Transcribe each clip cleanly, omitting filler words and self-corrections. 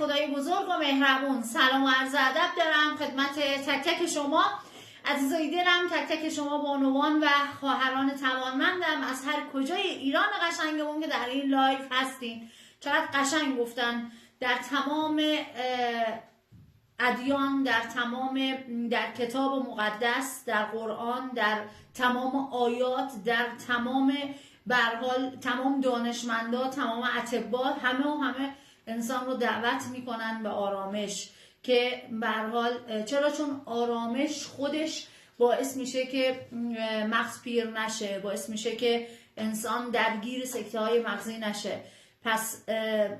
خدای بزرگ و مهربون، سلام و عرض ادب دارم خدمت تک تک شما عزیزای دلم، تک تک شما بانوان و خواهران توانمندم از هر کجای ایران قشنگمون که در این لایف هستین. چقدر قشنگ گفتن، در تمام ادیان، در کتاب مقدس، در قرآن، در تمام آیات، در تمام تمام دانشمندا، تمام اطباء، همه انسان رو دعوت میکنن به آرامش، که به هر حال چرا؟ چون آرامش خودش باعث میشه که مغز پیر نشه، باعث میشه که انسان درگیر سکته های مغزی نشه. پس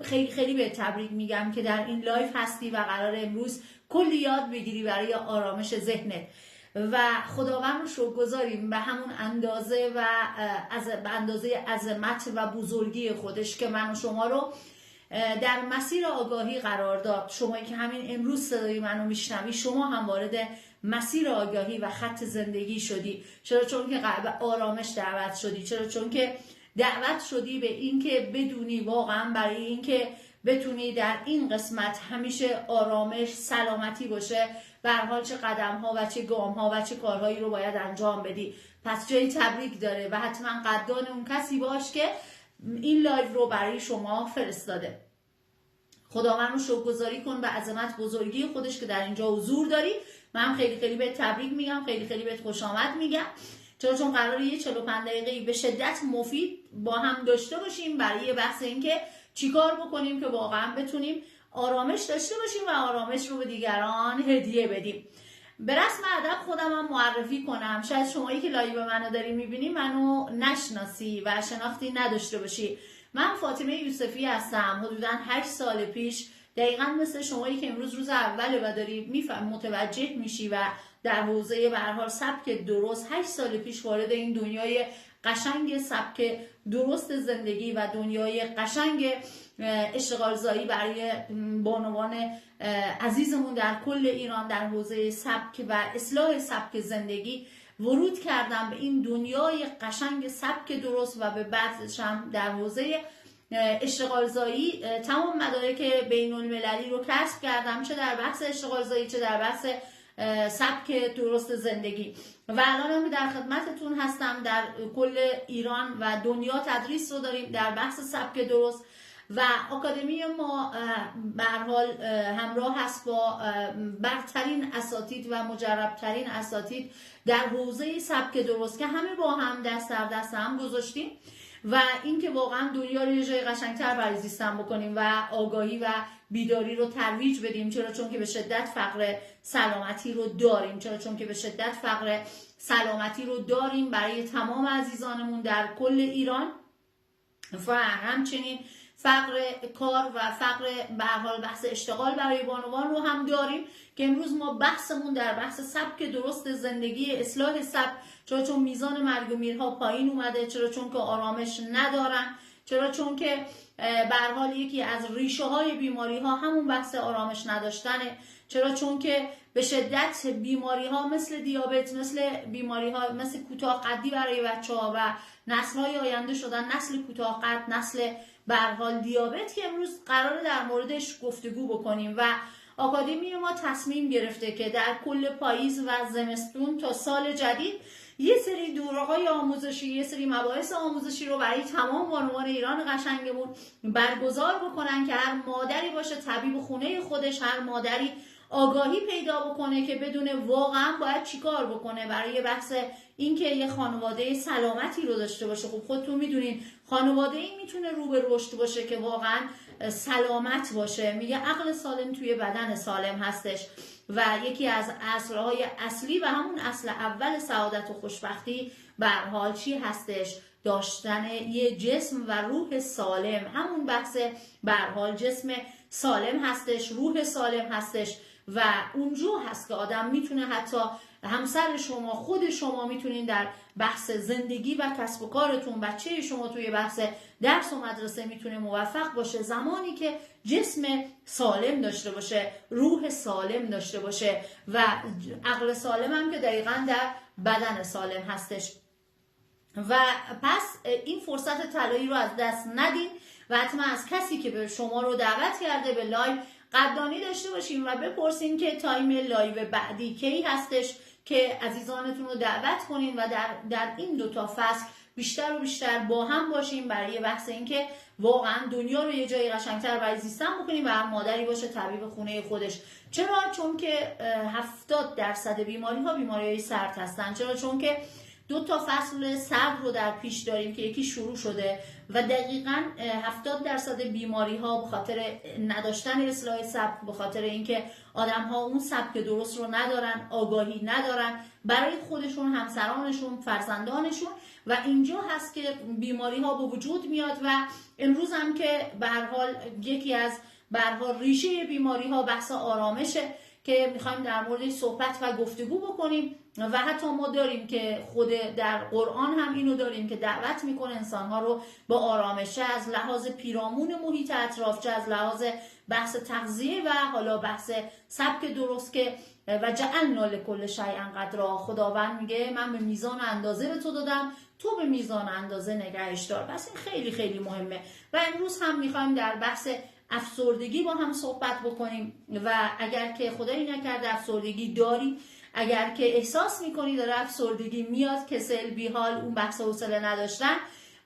خیلی خیلی به تبریک میگم که در این لایف هستی و قرار امروز کلی یاد بگیری برای آرامش ذهنت و خداوند رو شکرگزاریم به همون اندازه و به اندازه عظمت و بزرگی خودش که من و شما رو در مسیر آگاهی قرار داد. شمایی که همین امروز صدای منو میشنوی، شما هم وارد مسیر آگاهی و خط زندگی شدی. چرا؟ چون که به آرامش دعوت شدی. چرا؟ چون که دعوت شدی به این که بدونی واقعا برای این که بتونی در این قسمت همیشه آرامش، سلامتی باشه، به هر حال چه قدم ها و چه گام ها و چه کارهایی رو باید انجام بدی. پس جای تبریک داره و حتما قدردان اون کسی باش که این لایو رو برای شما فرستاده. خداوند رو شکرگزاری کن به عظمت بزرگی خودش که در اینجا حضور داری. من خیلی خیلی بهت تبریک میگم، خیلی خیلی بهت خوش آمد میگم. چون قراره یه 45 دقیقه‌ای به شدت مفید با هم داشته باشیم برای بحث این که چیکار بکنیم که واقعا بتونیم آرامش داشته باشیم و آرامش رو به دیگران هدیه بدیم. به رسم ادب خودم هم معرفی کنم. شاید شمایی که لایو منو داری میبینی منو نشناسی و شناختی نداشته باشی. من فاطمه یوسفی هستم. حدوداً 8 سال پیش، دقیقاً مثل شمایی که امروز روز اوله و داری متوجه میشی و در حوزه به هر حال سبک درست 8 سال پیش وارد این دنیای قشنگ سبک درست زندگی و دنیای قشنگ اشتغالزایی برای بانوان عزیزمون در کل ایران در حوزه سبک و اصلاح سبک زندگی ورود کردم به این دنیای قشنگ سبک درست و به بعدش هم در حوزه اشتغالزایی تمام مدارک بین المللی رو کسب کردم، چه در بحث اشتغالزایی چه در بحث سبک درست زندگی و الان هم در خدمتتون هستم. در کل ایران و دنیا تدریس رو داریم در بحث سبک درست و آکادمی ما به هر حال همراه هست با برترین اساتید و مجربترین اساتید در حوزه سبک درست که همه با هم دست در دست هم گذاشتیم و اینکه واقعا دنیا رو یه جای قشنگتر برای زیستن بکنیم و آگاهی و بیداری رو ترویج بدیم. چرا؟ چون که به شدت فقر سلامتی رو داریم. چرا؟ چون که به شدت فقر سلامتی رو داریم برای تمام عزیزانمون در کل ایران و همچنین فقر کار و فقر به هر حال بحث اشتغال برای بانوان رو هم داریم که امروز ما بحثمون در بحث سبک درست زندگی، اصلاح سبک. چرا؟ چون میزان مرگ و میرها پایین اومده. چرا؟ چون که آرامش ندارن. چرا؟ چون که به هر حال یکی از ریشه های بیماری ها همون بحث آرامش نداشتنه. چرا؟ چون که به شدت بیماری ها مثل دیابت، مثل بیماری ها مثل کوتاه قدی برای بچه ها و نسل های آینده شدن نسل کوتاه قد، نسل به هر حال دیابت که امروز قراره در موردش گفتگو بکنیم و آکادمی ما تصمیم گرفته که در کل پاییز و زمستون تا سال جدید یه سری دوره‌های آموزشی، یه سری مباحث آموزشی رو برای تمام بانوان ایران قشنگمون برگزار بکنن که هر مادری باشه طبیب خونه خودش، هر مادری آگاهی پیدا بکنه که بدونه واقعا باید چیکار بکنه برای بحث اینکه یه خانواده سلامتی رو داشته باشه. خب خودتون میدونین خانواده‌ای میتونه رو به رشد باشه که واقعا سلامت باشه. میگه عقل سالم توی بدن سالم هستش و یکی از اصلهای اصلی و همون اصل اول سعادت و خوشبختی به هر حال چی هستش؟ داشتن یه جسم و روح سالم. همون بحث به هر حال جسم سالم هستش، روح سالم هستش و اونجا هست که آدم میتونه، حتی همسر شما، خود شما میتونین در بحث زندگی و کسب و کارتون، بچه شما توی بحث درس و مدرسه میتونه موفق باشه زمانی که جسم سالم داشته باشه، روح سالم داشته باشه و عقل سالم هم که دقیقاً در بدن سالم هستش. و پس این فرصت طلایی رو از دست ندین و حتما از کسی که به شما رو دعوت کرده به لایو قدردانی داشته باشیم و بپرسیم که تایم لایو بعدی کی هستش که عزیزانتون رو دعوت کنیم و در این دوتا فصل بیشتر و بیشتر با هم باشیم برای بحث این که واقعا دنیا رو یه جای قشنگتر برای زیستن بکنیم و هر مادری باشه طبیب خونه خودش. چرا؟ چون که 70% بیماری‌های سرد هستن. چرا؟ چون که دو تا فصل سرد رو در پیش داریم که یکی شروع شده و دقیقاً 70% بیماری‌ها به خاطر نداشتن اصلاح سبک، به خاطر اینکه آدم‌ها اون سبک درست رو ندارن، آگاهی ندارن برای خودشون، همسرانشون، فرزندانشون و اینجا هست که بیماری‌ها به وجود میاد و امروز هم که به هر حال یکی از به هر حال ریشه بیماری‌ها بحث آرامشه که میخوایم در موردش صحبت و گفتگو بکنیم و حتی ما داریم که خود در قرآن هم اینو داریم که دعوت میکنه انسانها رو به آرامش، چه از لحاظ پیرامون محیط اطراف، چه از لحاظ بحث تغذیه و حالا بحث سبک درست که و جعلنا لکل شیء قدرا. خداوند میگه من به میزان اندازه به تو دادم، تو به میزان اندازه نگهش دار. پس این خیلی خیلی مهمه و امروز هم میخوایم در بحث افسردگی با هم صحبت بکنیم و اگر که خدایی نکرده افسردگی داری، اگر که احساس میکنی داره افسردگی میاد، کسل، بیحال، اون بحث حوصله نداشتن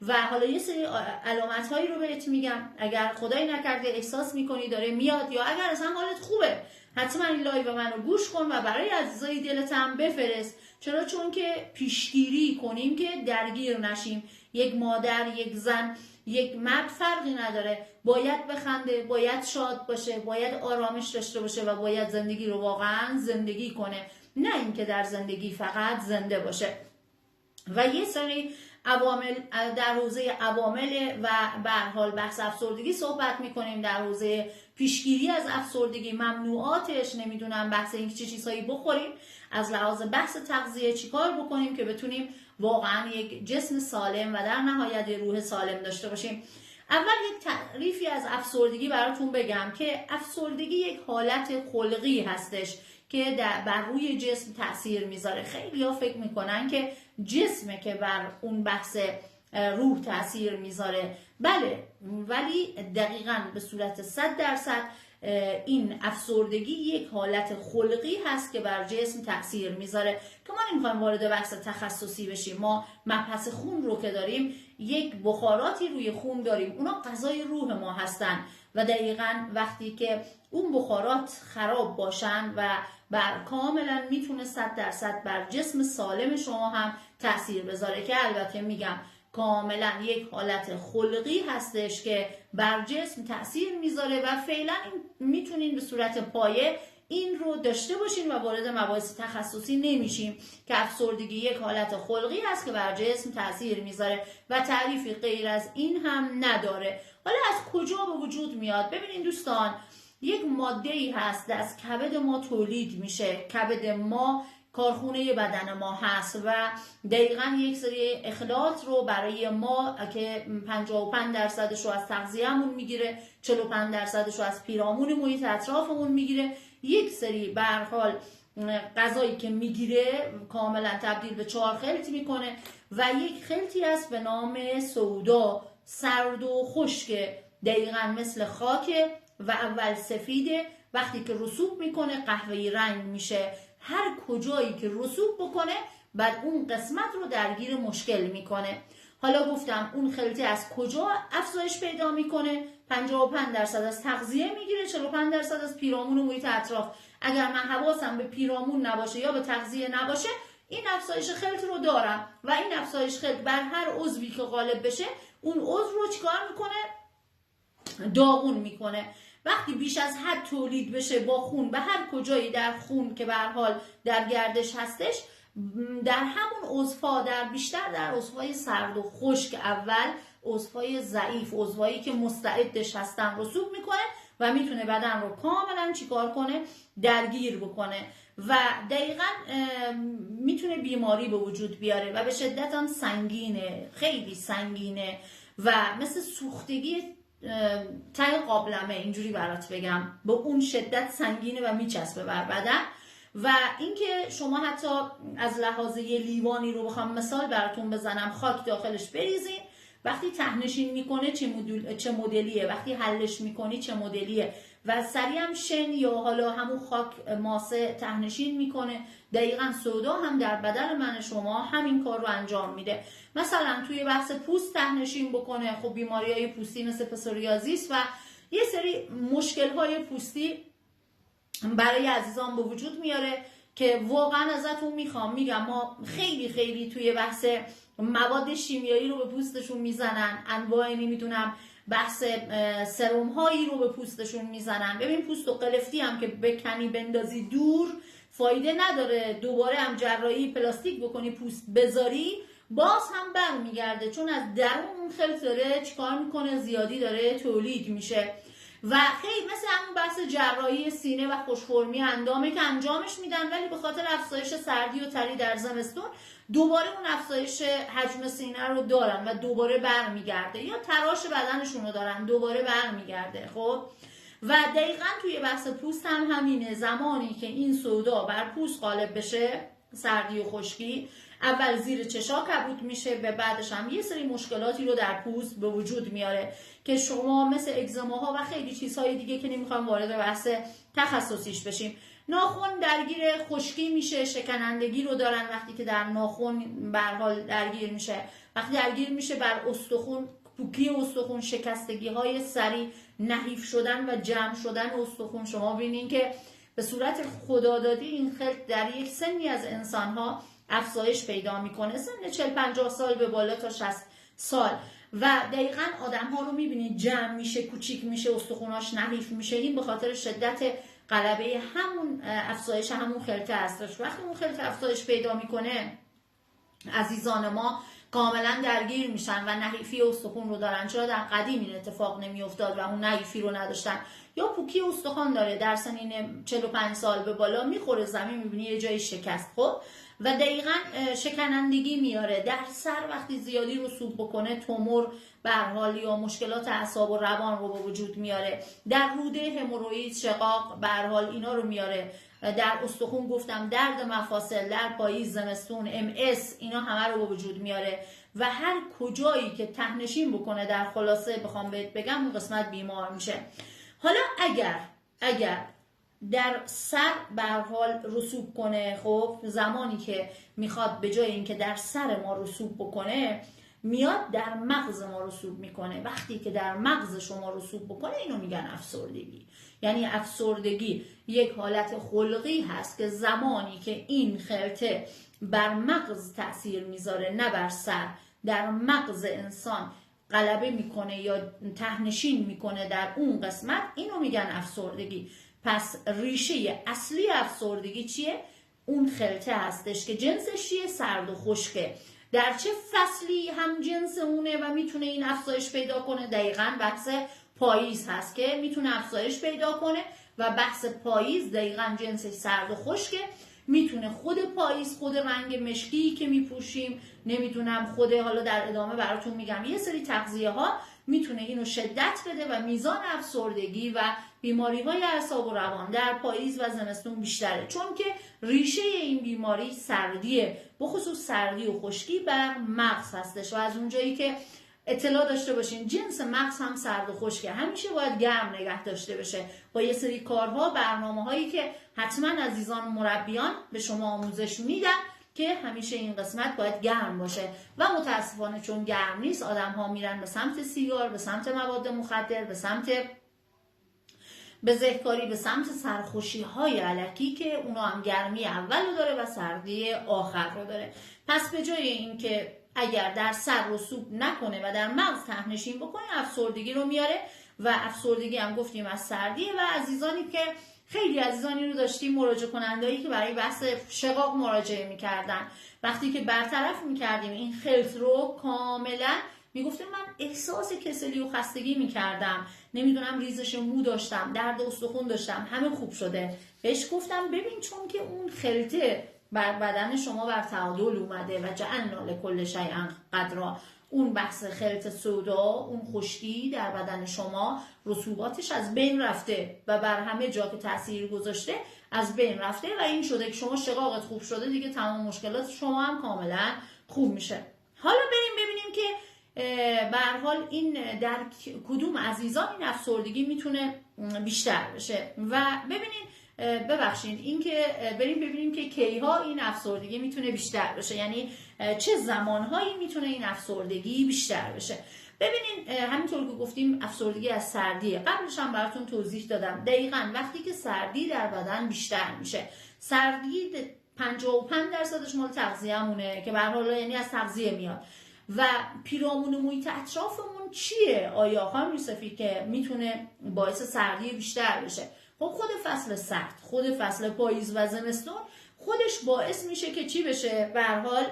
و حالا یه سری علامت هایی رو بهت میگم، اگر خدایی نکرده احساس میکنی داره میاد یا اگر اصلا حالت خوبه حتما این لایو منو گوش کن و برای عزیزای دلت هم بفرست. چرا؟ چون که پیشگیری کنیم که درگیر نشیم. یک مادر، یک زن، یک مرد فرقی نداره، باید بخنده، باید شاد باشه، باید آرامش داشته باشه و باید زندگی رو واقعا زندگی کنه، نه اینکه در زندگی فقط زنده باشه. و یه سری عوامل در حوزه عوامل و به هر حال بحث افسردگی صحبت میکنیم، در حوزه پیشگیری از افسردگی، ممنوعاتش، نمیدونم بحث این چه چیزهایی بخوریم، از لحاظ بحث تغذیه چیکار بکنیم که بتونیم واقعا یک جسم سالم و در نهایت روح سالم داشته باشیم. اول یک تعریفی از افسردگی براتون بگم که افسردگی یک حالت خلقی هستش که بر روی جسم تأثیر میذاره. خیلی ها فکر میکنن که جسمه که بر اون بحث روح تأثیر میذاره، بله، ولی دقیقاً به صورت 100% این افسردگی یک حالت خلقی هست که بر جسم تأثیر میذاره که ما نمیخوایم وارد بحث تخصصی بشیم. ما مبحث خون رو که داریم، یک بخاراتی روی خون داریم، اونا غذای روح ما هستن و دقیقاً وقتی که اون بخارات خراب باشن و کاملا میتونه 100% بر جسم سالم شما هم تأثیر بذاره که البته میگم کاملا یک حالت خلقی هستش که بر جسم تأثیر میذاره و فعلا میتونین به صورت پایه این رو داشته باشین و وارد مباحث تخصصی نمیشیم که افسردگی یک حالت خلقی هست که بر جسم تأثیر میذاره و تعریفی غیر از این هم نداره. حالا از کجا به وجود میاد؟ ببینین دوستان، یک ماده‌ای هست از کبد ما تولید میشه. کبد ما کارخونه بدن ما هست و دقیقاً یک سری اخلاط رو برای ما که 55% رو از تغذیه‌مون میگیره، 45% رو از پیرامون محیط اطرافمون میگیره، یک سری به هر حال غذایی که میگیره کاملا تبدیل به 4 خلط میکنه و یک خلطی هست به نام سودا، سرد و خشک، دقیقاً مثل خاک و اول سفیده، وقتی که رسوب میکنه قهوه‌ای رنگ میشه. هر کجایی که رسوب بکنه بعد اون قسمت رو درگیر مشکل میکنه. حالا گفتم اون خلطی از کجا افزایش پیدا میکنه؟ 55% از تغذیه میگیره، 45% از پیرامون و محیط اطراف. اگر من حواسم به پیرامون نباشه یا به تغذیه نباشه، این افزایش خلط رو دارم و این افزایش خلط بر هر عضوی که غالب بشه اون عضو رو چیکار میکنه؟ داغون میکنه. وقتی بیش از حد تولید بشه با خون به هر کجایی در خون که به هر حال در گردش هستش، در همون عضوها، بیشتر در عضوهای سرد و خشک، اول عضوهای ضعیف، عضوهایی که مستعدش هستن رسوب میکنه و میتونه بدن رو کاملا چیکار کنه؟ درگیر بکنه و دقیقاً میتونه بیماری به وجود بیاره و به شدت هم سنگینه، خیلی سنگینه و مثل سوختگی ته قابلمه، اینجوری برات بگم، به اون شدت سنگینه و میچسبه بر بدن. و اینکه شما حتی از لحاظ یه لیوانی رو بخوام مثال براتون بزنم، خاک داخلش بریزین وقتی ته‌نشین میکنه چه مدلیه، وقتی حلش میکنی چه مدلیه، و سریع هم شن یا حالا همون خاک ماسه ته‌نشین میکنه. دقیقاً سودا هم در بدن من شما همین کار رو انجام میده. مثلا توی بحث پوست ته‌نشین بکنه، خب بیماری‌های پوستی مثل پسوریازیس و یه سری مشکل‌های پوستی برای عزیزان به وجود میاره که واقعا ازتون میگم ما خیلی توی بحث مواد شیمیایی رو به پوستشون میزنن، انواع نمیدونم بحث سرم هایی رو به پوستشون میزنن. ببین پوست و قلفتی هم که بکنی بندازی دور فایده نداره، دوباره هم جراحی پلاستیک بکنی پوست بذاری باز هم برمیگرده، چون از درون اون خلط داره چیکار میکنه، زیادی داره تولید میشه. و خیلی مثل همون بحث جراحی سینه و خوش‌فرمی اندامه که انجامش میدن، ولی به خاطر افزایش سردی و تری در زمستون دوباره اون افزایش حجم سینه رو دارن و دوباره برمیگرده، یا تراش بدنشون رو دارن دوباره برمیگرده. خب و دقیقا توی بحث پوست هم همینه، زمانی که این سودا بر پوست غالب بشه، سردی و خشکی، اول زیر چشا کبود میشه، به بعدش هم یه سری مشکلاتی رو در پوست به وجود میاره که شما مثل اگزماها و خیلی چیزهای دیگه که نمیخوام وارد بحث تخصصیش بشیم. ناخن درگیر خشکی میشه، شکنندگی رو دارن وقتی که در ناخن به هر حال درگیر میشه، وقتی درگیر میشه بر استخون، پوکی استخون، شکستگی های سریع، نحیف شدن و جمع شدن استخون. شما ببینین که به صورت خدادادی این خلط در یک سنی از انسانها افزایش پیدا میکنه، سن 40-50 سال به بالا تا 60 سال، و دقیقاً آدم ها رو میبینید جمع میشه، کوچیک میشه، استخوناش نحیف میشه. این به خاطر شدت غلبه همون افزایش همون خلطه هستش. وقتی اون خلطه افزایش پیدا میکنه عزیزان ما کاملا درگیر میشن و نحیفی استخون رو دارن. چرا در قدیم این اتفاق نمیافتاد و اون نحیفی رو نداشتن؟ یا پوکی استخوان داره در سنین 45 سال به بالا میخوره زمین، میبینی یه جایی شکست. خب و دقیقاً شکنندگی میاره. در سر وقتی زیادی رسوب بکنه تومور به هر حال یا مشکلات اعصاب و روان رو به وجود میاره. در روده هموروئید، شقاق به هر حال اینا رو میاره. در استخون گفتم درد مفاصل، در پاییز زمستون MS، اینا همه رو به وجود میاره و هر کجایی که ته‌نشین بکنه در خلاصه بخوام بهت بگم اون قسمت بیمار میشه. حالا اگر در سر به هر حال رسوب کنه، خب زمانی که میخواد به جای اینکه در سر ما رسوب بکنه میاد در مغز ما رسوب میکنه. وقتی که در مغز شما رسوب بکنه اینو میگن افسردگی. یعنی افسردگی یک حالت خلقی هست که زمانی که این خلطه بر مغز تأثیر میذاره نه بر سر، در مغز انسان غلبه میکنه یا ته‌نشین میکنه در اون قسمت، اینو میگن افسردگی. پس ریشه اصلی افسردگی چیه؟ اون خلطه هستش که جنسش چیه؟ سرد و خشکه. در چه فصلی هم جنس اونه و میتونه این افزایش پیدا کنه؟ دقیقاً بحث پاییز هست که میتونه افزایش پیدا کنه و بحث پاییز دقیقاً جنسش سرد و خشکه. میتونه خود پاییز، خود رنگ مشکی که میپوشیم، نمیدونم خود، حالا در ادامه براتون میگم یه سری تغذیه ها میتونه اینو شدت بده و میزان افسردگی و بیماری های اعصاب و روان در پاییز و زمستون بیشتره، چون که ریشه این بیماری سردیه، بخصوص سردی و خشکی بر مغز هستش. و از اونجایی که اطلاع داشته باشین جنس مغز هم سرد و خشکه، همیشه باید گرم نگه داشته بشه با یه سری کارها، برنامه هایی که حتما عزیزان مربیان به شما آموزش میدن که همیشه این قسمت باید گرم باشه. و متاسفانه چون گرم نیست آدم ها میرن به سمت سیگار، به سمت مواد مخدر، به سمت بزهکاری، به سمت سرخوشی های الکی که اونا هم گرمی اول رو داره و سردی آخر رو داره. پس به جای اینکه اگر در سر رسوب نکنه و در مغز ته‌نشین بکنه افسردگی رو میاره. و افسردگی هم گفتیم از سردیه. و عزیزانی که خیلی عزیزانی رو داشتیم مراجعه کنندهایی که برای بحث شقاق مراجعه میکردن، وقتی که برطرف میکردیم این خلط رو کاملا میگفتم من احساس کسلی و خستگی میکردم، نمیدونم ریزش مو داشتم، درد استخون داشتم، همه خوب شده. بهش گفتم ببین چون که اون خلطه بر بدن شما بر تعادل اومده و جعلنا لکل شیء قدرا، اون بحث خلط سودا، اون خشکی در بدن شما رسوباتش از بین رفته و بر همه جا که تاثیر گذاشته از بین رفته و این شده که شما شقاقت خوب شده دیگه، تمام مشکلات شما هم کاملا خوب میشه. حالا بریم ببینیم که به هر حال این در کدوم عزیزان این افسردگی میتونه بیشتر بشه. و ببخشید این که بریم ببینیم که کیها این افسردگی میتونه بیشتر بشه، یعنی چه زمانهایی میتونه این افسردگی بیشتر بشه. ببینین همینطور که گفتیم افسردگی از سردیه، قبلش هم براتون توضیح دادم دقیقاً وقتی که سردی در بدن بیشتر میشه. سردی 55% مال تغذیه‌مونه که به هر حال یعنی از تغذیه میاد. و پیرامون محیط اطرافمون چیه؟ آیا خانم یوسفی که میتونه باعث سردی بیشتر بشه؟ خب خود فصل سرد، خود فصل پاییز و زمستون خودش باعث میشه که چی بشه؟ به هر حال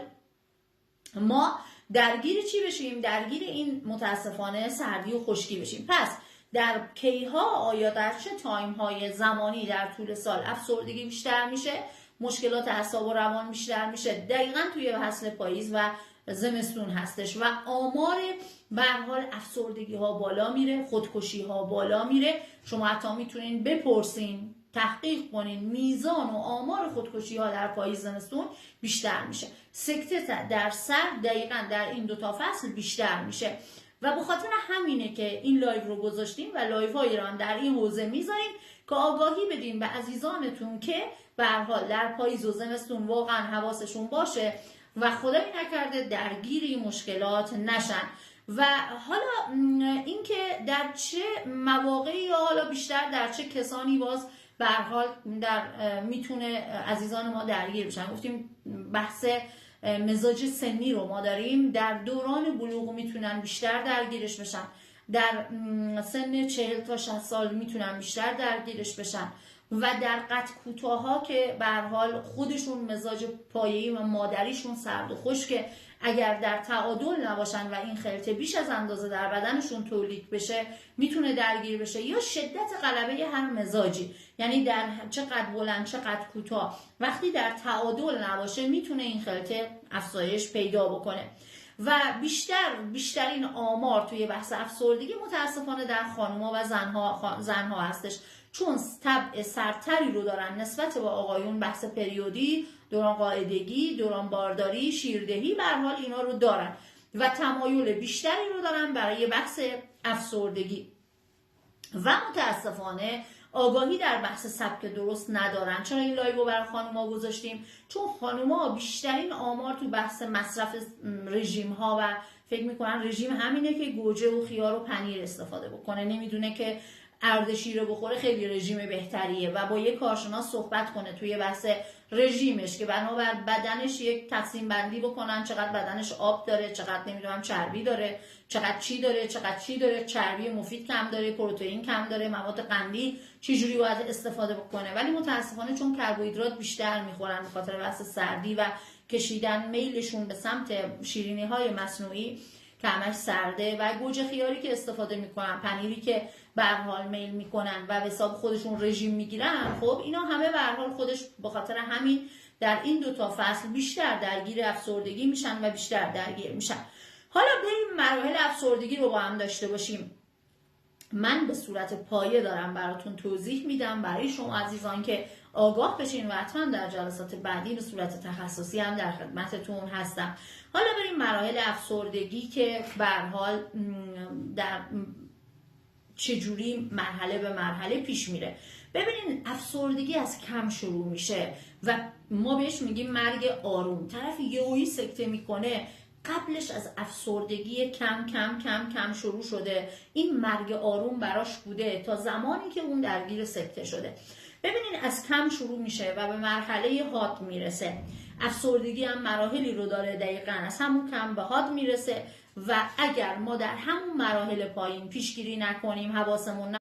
ما درگیر چی بشیم؟ درگیر این متاسفانه سردی و خشکی بشیم. پس در کیها آیا در چه تایم های زمانی در طول سال افسردگی بیشتر میشه؟ مشکلات اعصاب و روان بیشتر میشه؟ دقیقاً توی فصل پاییز و زمستون هستش و آمار به هر حال افسردگی ها بالا میره، خودکشی ها بالا میره. شما حتی میتونین بپرسین، تحقیق کنین، میزان و آمار خودکشی ها در پاییز زمستون بیشتر میشه. سکته در سر دقیقاً در این دوتا فصل بیشتر میشه و به خاطر همینه که این لایو رو گذاشتیم و لایو های ایران در این حوزه میذاریم که آگاهی بدیم به عزیزانتون که به هر حال در پاییز و زمستون واقعا حواسشون باشه و خدای نکرده درگیری مشکلات نشن. و حالا اینکه در چه مواقعی یا حالا بیشتر در چه کسانی باز به هر حال میتونه عزیزان ما درگیر بشن. گفتیم بحث مزاج سنی رو ما داریم، در دوران بلوغ میتونن بیشتر درگیرش بشن، در سن 40 تا 60 سال میتونن بیشتر درگیرش بشن و در قد کوتاها که به هر حال خودشون مزاج پایه‌ای و مادریشون سرد و خشکه، اگر در تعادل نباشن و این خلطه بیش از اندازه در بدنشون تولید بشه میتونه درگیر بشه، یا شدت غلبه هر مزاجی، یعنی در چه قد بلند چه قد کوتاه وقتی در تعادل نباشه میتونه این خلطه افزایش پیدا بکنه. و بیشترین آمار توی بحث افسردگی متاسفانه در خانم‌ها و زنها هستش، چون طبع سردتری رو دارن نسبت به آقایون. بحث پریودی، دوران قاعدگی، دوران بارداری، شیردهی به هر حال اینا رو دارن و تمایل بیشتری رو دارن برای بحث افسردگی و متاسفانه آگاهی در بحث سبک درست ندارن. چرا این لایو رو برای خانوما گذاشتیم؟ چون خانوما بیشترین آمار تو بحث مصرف رژیم ها و فکر میکنن رژیم همینه که گوجه و خیار و پنیر استفاده بکنه، نمیدونه که اردشیر رو بخوره خیلی رژیم بهتریه و با یک کارشناس صحبت کنه توی بحث رژیمش که بنابر بدنش یک تقسیم بندی بکنن، چقدر بدنش آب داره، چقدر نمیدونم چربی داره، چقدر چی داره، چربی مفید کم داره، پروتئین کم داره، مواد قندی چجوری باید استفاده بکنه. ولی متاسفانه چون کربوهیدرات بیشتر میخورن به خاطر بحث سردی و کشیدن میلشون به سمت شیرینی های مصنوعی که همش سرده و گوجه خیاری که استفاده میکنن، پنیری که به هر حال میل میکنن و به حساب خودشون رژیم میگیرن، خب اینا همه به هر حال خودش به خاطر همین در این دوتا فصل بیشتر درگیر افسردگی میشن و بیشتر درگیر میشن. حالا بریم مراحل افسردگی رو با هم داشته باشیم. من به صورت پایه دارم براتون توضیح میدم برای شما عزیزان که آگاه بشین و حتما در جلسات بعدی به صورت تخصصی هم در خدمتتون هستم. حالا بریم مراحل افسردگی که به هر حال در چجوری مرحله به مرحله پیش میره. ببینین افسردگی از کم شروع میشه و ما بهش میگیم مرگ آروم. طرف یهویی سکته میکنه، قبلش از افسردگی کم شروع شده، این مرگ آروم براش بوده تا زمانی که اون درگیر سکته شده. ببینین از کم شروع میشه و به مرحله حاد میرسه. افسردگی هم مراحلی رو داره، دقیقاً از همون کم به حاد میرسه و اگر ما در همون مراحل پایین پیشگیری نکنیم، حواسمون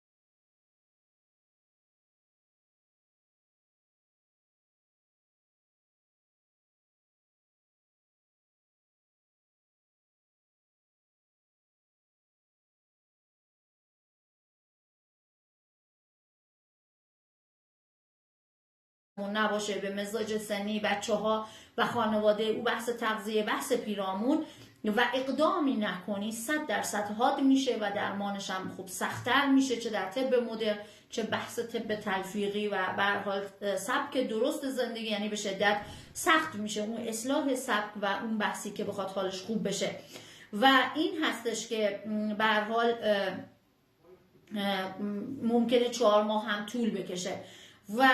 نباشه به مزاج سنی بچه‌ها و خانواده او، بحث تغذیه، بحث پیرامون و اقدامی نکنی 100% حاد میشه و درمانش هم خوب سخت‌تر میشه، چه در طب مدرن چه بحث طب تلفیقی و به هر حال سبک درست زندگی، یعنی به شدت سخت میشه اون اصلاح سبک و اون بحثی که بخواد حالش خوب بشه. و این هستش که به هر حال ممکنه 4 ماه هم طول بکشه و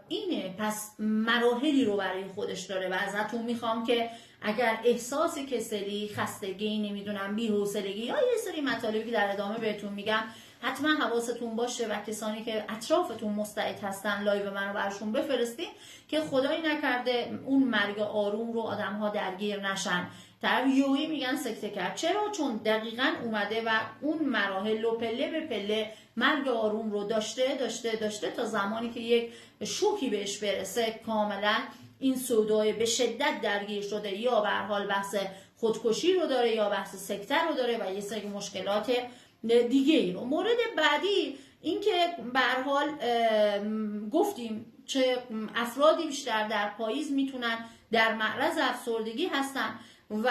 اینه. پس مراحلی رو برای خودش داره و ازتون میخوام که اگر احساس کسلی، خستگی، نمیدونم بی‌حوصلگی یا یه سری مطالبی که در ادامه بهتون میگم حتما حواستون باشه و کسانی که اطرافتون مستعد هستن لایو منو براشون بفرستین که خدایی نکرده اون مرگ آروم رو آدم‌ها درگیر نشن. طرف یوهی میگن سکته کرد. چرا؟ چون دقیقاً اومده و اون مراحل رو پله به پله مرگ آروم رو داشته تا زمانی که یک شوکی بهش برسه کاملا این سودای به شدت درگیر شده، یا به هر حال بحث خودکشی رو داره یا بحث سکته رو داره و یه سری مشکلات دیگه ای رو. مورد بعدی این که به هر حال گفتیم چه افرادی بیشتر در پاییز میتونن در معرض افسردگی هستن و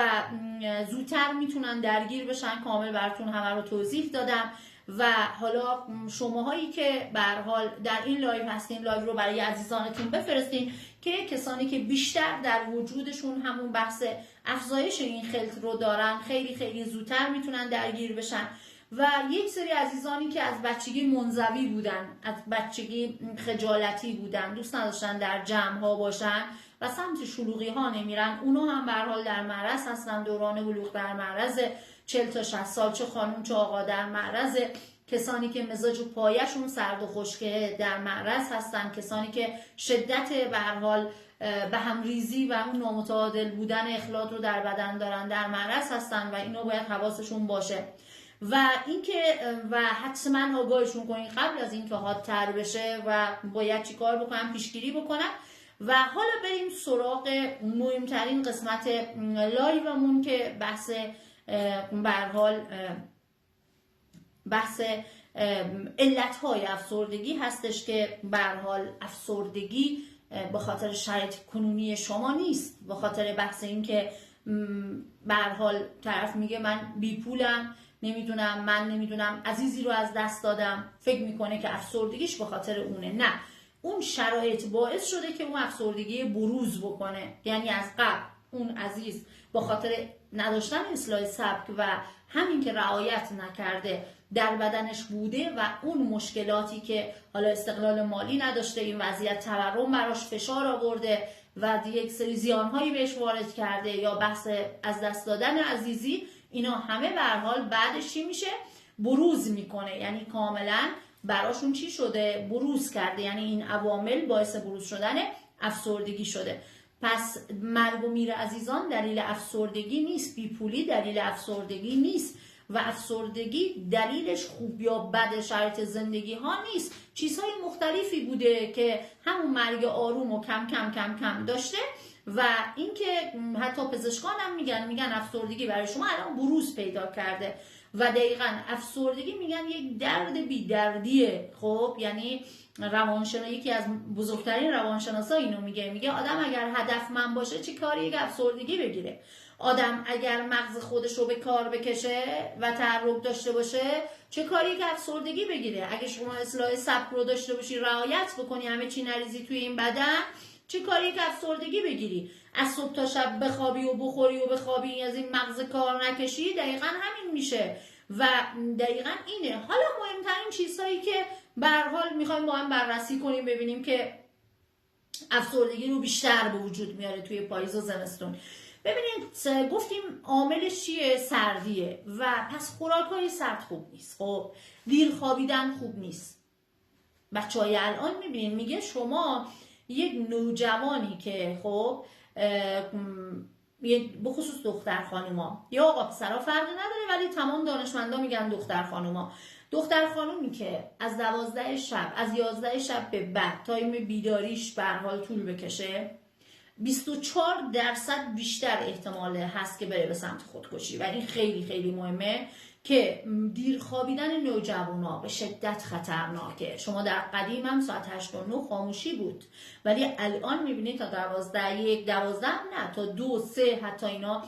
زودتر میتونن درگیر بشن. کامل براتون همه رو توضیح دادم و حالا شماهایی که به هر حال در این لایو هستین لایو رو برای عزیزانتون بفرستین که کسانی که بیشتر در وجودشون همون بحث افزایش این خلط رو دارن خیلی خیلی زودتر میتونن درگیر بشن و یک سری عزیزانی که از بچگی منزوی بودن، از بچگی خجالتی بودن، دوست نداشتن در جمع ها باشن و سمت شلوغی ها نمیرن، اونا هم به هر حال در معرض هستن. دوران بلوغ در معرض، 40 تا 60 سال چه خانم چه آقا در معرض. کسانی که مزاج و پایشون سرد و خشکه در معرض هستن. کسانی که شدت به هر حال به هم ریزی و اون نامتعادل بودن اخلاط رو در بدن دارن در معرض هستن و اینو باید حواسشون باشه و اینکه و حتما آگاهشون کنین قبل از اینکه حادتر بشه و باید چیکار بکنن، پیشگیری بکنن. و حالا بریم سراغ مهمترین قسمت لایومون که بحث به هر حال بحث علت‌های افسردگی هستش که به هر حال افسردگی به خاطر شرایط کنونی شما نیست، به خاطر بحث این که به هر حال طرف میگه من بی پولم، نمیدونم عزیزی رو از دست دادم، فکر میکنه که افسردگیش به خاطر اونه. نه، اون شرایط باعث شده که اون افسردگی بروز بکنه. یعنی از قبل اون عزیز با خاطر نداشتن اصلاح سبک و همین که رعایت نکرده در بدنش بوده و اون مشکلاتی که حالا استقلال مالی نداشته، این وضعیت تورم براش فشار آورده و یک سری زیانهایی بهش وارد کرده یا بحث از دست دادن عزیزی، اینا همه به هر حال بعدش چی میشه؟ بروز میکنه. یعنی کاملا براشون چی شده؟ بروز کرده. یعنی این عوامل باعث بروز شدن افسردگی شده. پس مرگ و میر عزیزان دلیل افسردگی نیست، بیپولی دلیل افسردگی نیست و افسردگی دلیلش خوب یا بد شرایط زندگی ها نیست. چیزهای مختلفی بوده که همون مرگ آروم و کم کم کم کم داشته و اینکه حتی پزشکان هم میگن افسردگی برای شما الان بروز پیدا کرده و دقیقاً افسردگی میگن یک درد بی دردیه. خب یعنی یکی از بزرگترین روانشناسا اینو میگه آدم اگر هدفمند باشه چه کاری یک افسردگی بگیره. آدم اگر مغز خودش رو به کار بکشه و تحرک داشته باشه چه کاری که افسردگی بگیره. اگه شما اصلاح سبک رو داشته باشی، رعایت بکنی، همه چی نریزی توی این بدن، چه کاری که افسردگی بگیری. از صبح تا شب بخوابی و بخوری و بخوابی، از این مغز کار نکشی، دقیقاً همین میشه و دقیقاً اینه. حالا مهمترین چیزهایی که به هر حال میخوایم با هم بررسی کنیم ببینیم که افسردگی رو بیشتر به وجود میاره توی پاییز و زمستون. ببینید گفتیم عاملش چیه؟ سردیه و پس خوراکای سرد خوب نیست. خب دیر خوابیدن خوب نیست. بچهای الان میبینین میگه شما یک نوجوانی که خب به خصوص دختر خانوما یا آقا پسرا فرقی نداره ولی تمام دانشمندا میگن دختر خانوما، دختر خانومی که از 12 شب از 11 شب به بعد تایم بیداریش به هر حال طول بکشه 24% بیشتر احتمال هست که بره به سمت خودکشی و این خیلی خیلی مهمه که دیر خوابیدن نوجوانا به شدت خطرناکه. شما در قدیم هم ساعت 8 و 9 خاموشی بود ولی الان میبینید تا 12 نه تا 2 3 حتی اینا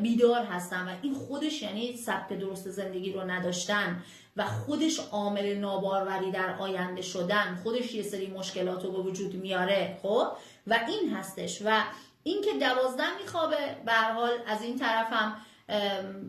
بیدار هستن و این خودش یعنی سبک درست زندگی رو نداشتن و خودش عامل ناباروری در آینده شدن، خودش یه سری مشکلات رو به وجود میاره. خب و این هستش و این که 12 میخوابه به هر حال از این طرف هم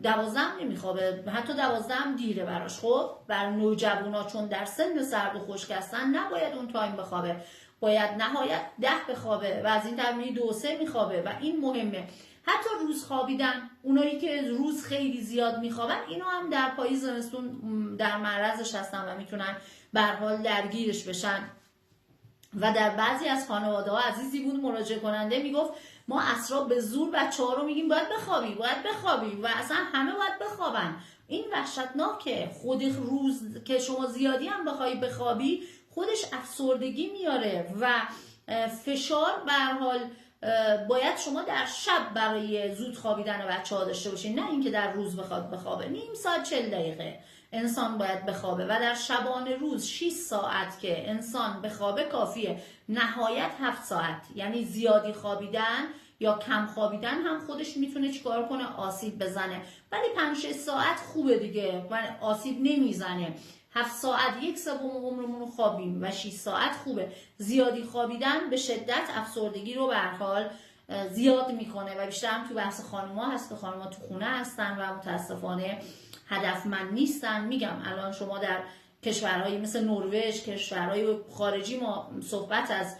12 نمیخوابه، حتی 12 هم دیره براش. خب بر نوجوانا چون در سن سرد و خشک هستن نباید اون تایم بخوابه، باید نهایت 10 بخوابه و از این طرف 2-3 میخوابه و این مهمه. حتی روز خوابیدن، اونایی که روز خیلی زیاد میخوابن اینا هم در پاییز زمستون در معرضش هستن و میتونن به هر حال درگیرش بشن. و در بعضی از خانواده ها عزیزی بود مراجعه کننده میگفت ما عصرا به زور بچه‌ها رو میگیم باید بخوابی و اصلا همه باید بخوابن. این وحشتناکه. خود روز که شما زیادی هم بخوای بخوابی خودش افسردگی میاره و فشار به هر حال باید شما در شب برای زود خوابیدن بچه‌ها داشته باشین، نه اینکه در روز بخواد بخوابه. نیم ساعت 40 دقیقه انسان باید بخوابه و در شبانه روز 6 ساعت که انسان بخوابه کافیه. نهایت 7 ساعت، یعنی زیادی خوابیدن یا کم خوابیدن هم خودش میتونه چیکار کنه؟ آسیب بزنه. ولی 5-6 ساعت خوبه دیگه و آسیب نمیزنه. 7 ساعت 1/3 عمرمون رو خوابیم و 6 ساعت خوبه. زیادی خوابیدن به شدت افسردگی رو به هر حال زیاد میکنه و بیشتر هم تو بحث خانوما هست که خانوما تو خونه هستن و متاسفانه هدفمند نیستن. میگم الان شما در کشورهایی مثل نروژ، کشورهای خارجی، ما صحبت از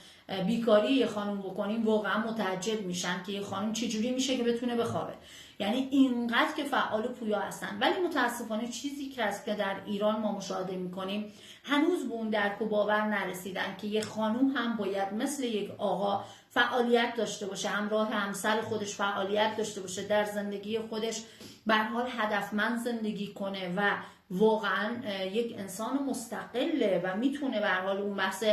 بیکاری یه خانم بکنیم واقعا متعجب میشن که یه خانم چجوری میشه که بتونه بخوابه. یعنی اینقدر که فعال و پویا هستن. ولی متاسفانه چیزی که هست که در ایران ما مشاهده میکنیم هنوز به اون درک و باور نرسیدن که یه خانم هم باید مثل یک آقا فعالیت داشته باشه، همراه همسر خودش فعالیت داشته باشه، در زندگی خودش به هر حال هدفمند زندگی کنه و واقعا یک انسان مستقله و میتونه به هر حال اون بحث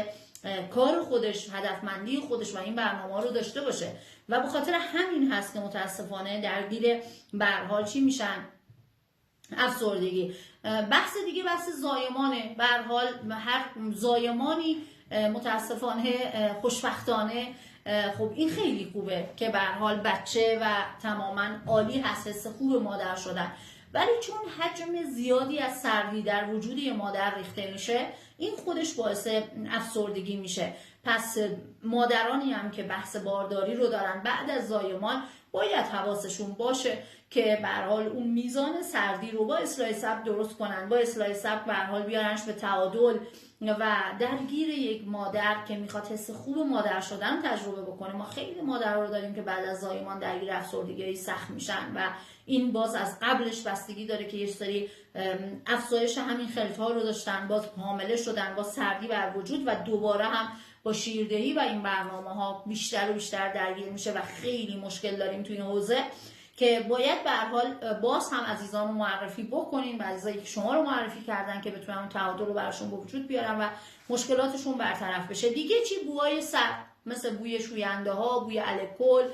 کار خودش، هدفمندی خودش و این برنامه رو داشته باشه. و به خاطر همین هست که متاسفانه درگیر به هر حال چی میشن؟ افسردگی. بحث دیگه بحث زایمانه. به هر حال هر زایمانی متاسفانه خوشبختانه خب این خیلی خوبه که به هر حال بچه و تماما عالی هست، حس خوب مادر شدن. ولی چون حجم زیادی از سردی در وجود یه مادر ریخته میشه این خودش باعث افسردگی میشه. پس مادرانی هم که بحث بارداری رو دارن بعد از زایمان باید حواسشون باشه که به هر حال اون میزان سردی رو با اصلاح سبک درست کنن، با اصلاح سبک به هر حال بیارنش به تعادل و درگیر یک مادر که میخواد حس خوب مادر شدن تجربه بکنه. ما خیلی مادر رو داریم که بعد از زایمان درگیر افسردگی سخت میشن و این باز از قبلش بستگی داره که یه سری افزایش همین خلط‌ها رو داشتن، باز حامله شدن، با سردی بر وجود و دوباره هم با شیردهی و این برنامه‌ها بیشتر و بیشتر درگیر میشه و خیلی مشکل داریم توی این حوزه که باید به هر حال باز هم عزیزان رو معرفی بکنین و عزیزایی که شما رو معرفی کردن که بتونن اون تعادل رو براشون به وجود بیارن و مشکلاتشون برطرف بشه. دیگه چی؟ بوهای سر، مثل بوی شوینده ها، بوی الکل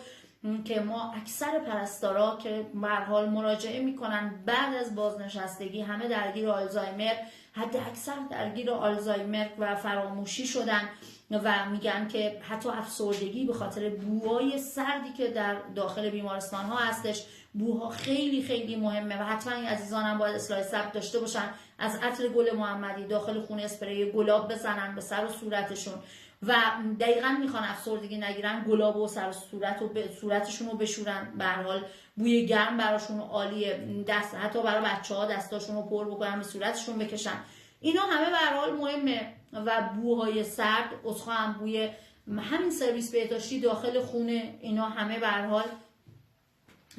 که ما اکثر پرستارا که به هر حال مراجعه میکنن بعد از بازنشستگی همه درگیر آلزایمر، حتی اکثر درگیر آلزایمر و فراموشی شدن و میگن که حتی افسردگی به خاطر بوهای سردی که در داخل بیمارستان ها هستش. بوها خیلی خیلی مهمه و حتما این عزیزان هم باید اصلاح سبک داشته باشن. از عطر گل محمدی داخل خونه اسپری گلاب بزنن به سر و صورتشون و دقیقاً میخوان افسردگی نگیرن، گلاب و سر و صورت و صورتشون رو بشورن. به هر حال بوی گرم براشون عالیه. دست حتی برای بچه‌ها دستاشون رو پر بکنن به صورتشون بکشن. اینا همه به هر حال مهمه. و بوهای سرد، اصلا هم بوی همین سرویس بهداشتی داخل خونه، اینا همه به هر حال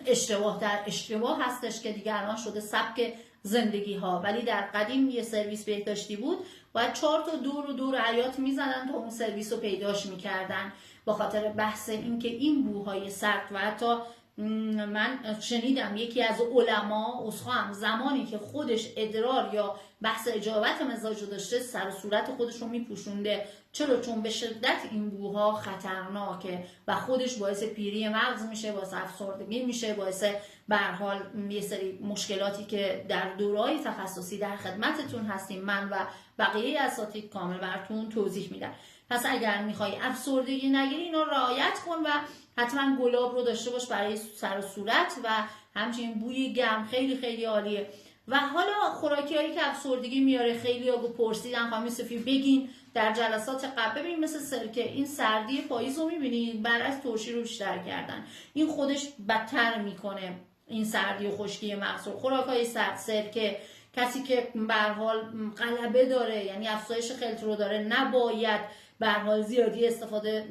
اشتباه در اشتباه هستش که دیگه الان شده سبک زندگی ها. ولی در قدیم یه سرویس بهداشتی بود باید 4 تا دور حیاط میزدن تا اون سرویس رو پیداش میکردن با خاطر بحث اینکه این بوهای سرد. و حتی من شنیدم یکی از علما هم زمانی که خودش ادرار یا بحث اجابت مزاج رو داشته سر و صورت خودش رو میپوشونده. چرا؟ چون به شدت این بوها خطرناکه و خودش باعث پیری مغز میشه، باعث افسردگی میشه، باعث به هر حال یه سری مشکلاتی که در دوره‌های تخصصی در خدمتتون هستیم من و بقیه اساتید کامل براتون توضیح میدن. پس اگر میخوای افسردگی نگیری اینا رعایت کن و حتما گلاب رو داشته باش برای سر و صورت و همچنین بوی گرم خیلی خیلی عالیه. و حالا خوراکی هایی که افسردگی میاره خیلی ها پرسیدن خانم صفی بگین در جلسات قبل. ببین مثل سرکه این سردی پاییز رو میبینید برعکس ترشی رو بیشتر کردن، این خودش بدتر میکنه این سردی و خشکی مغز رو. خوراک‌های سرد، سرکه، کسی که به هر حال غلبه داره یعنی افزایش خلط رو داره نباید به هر حال زیادی استفاده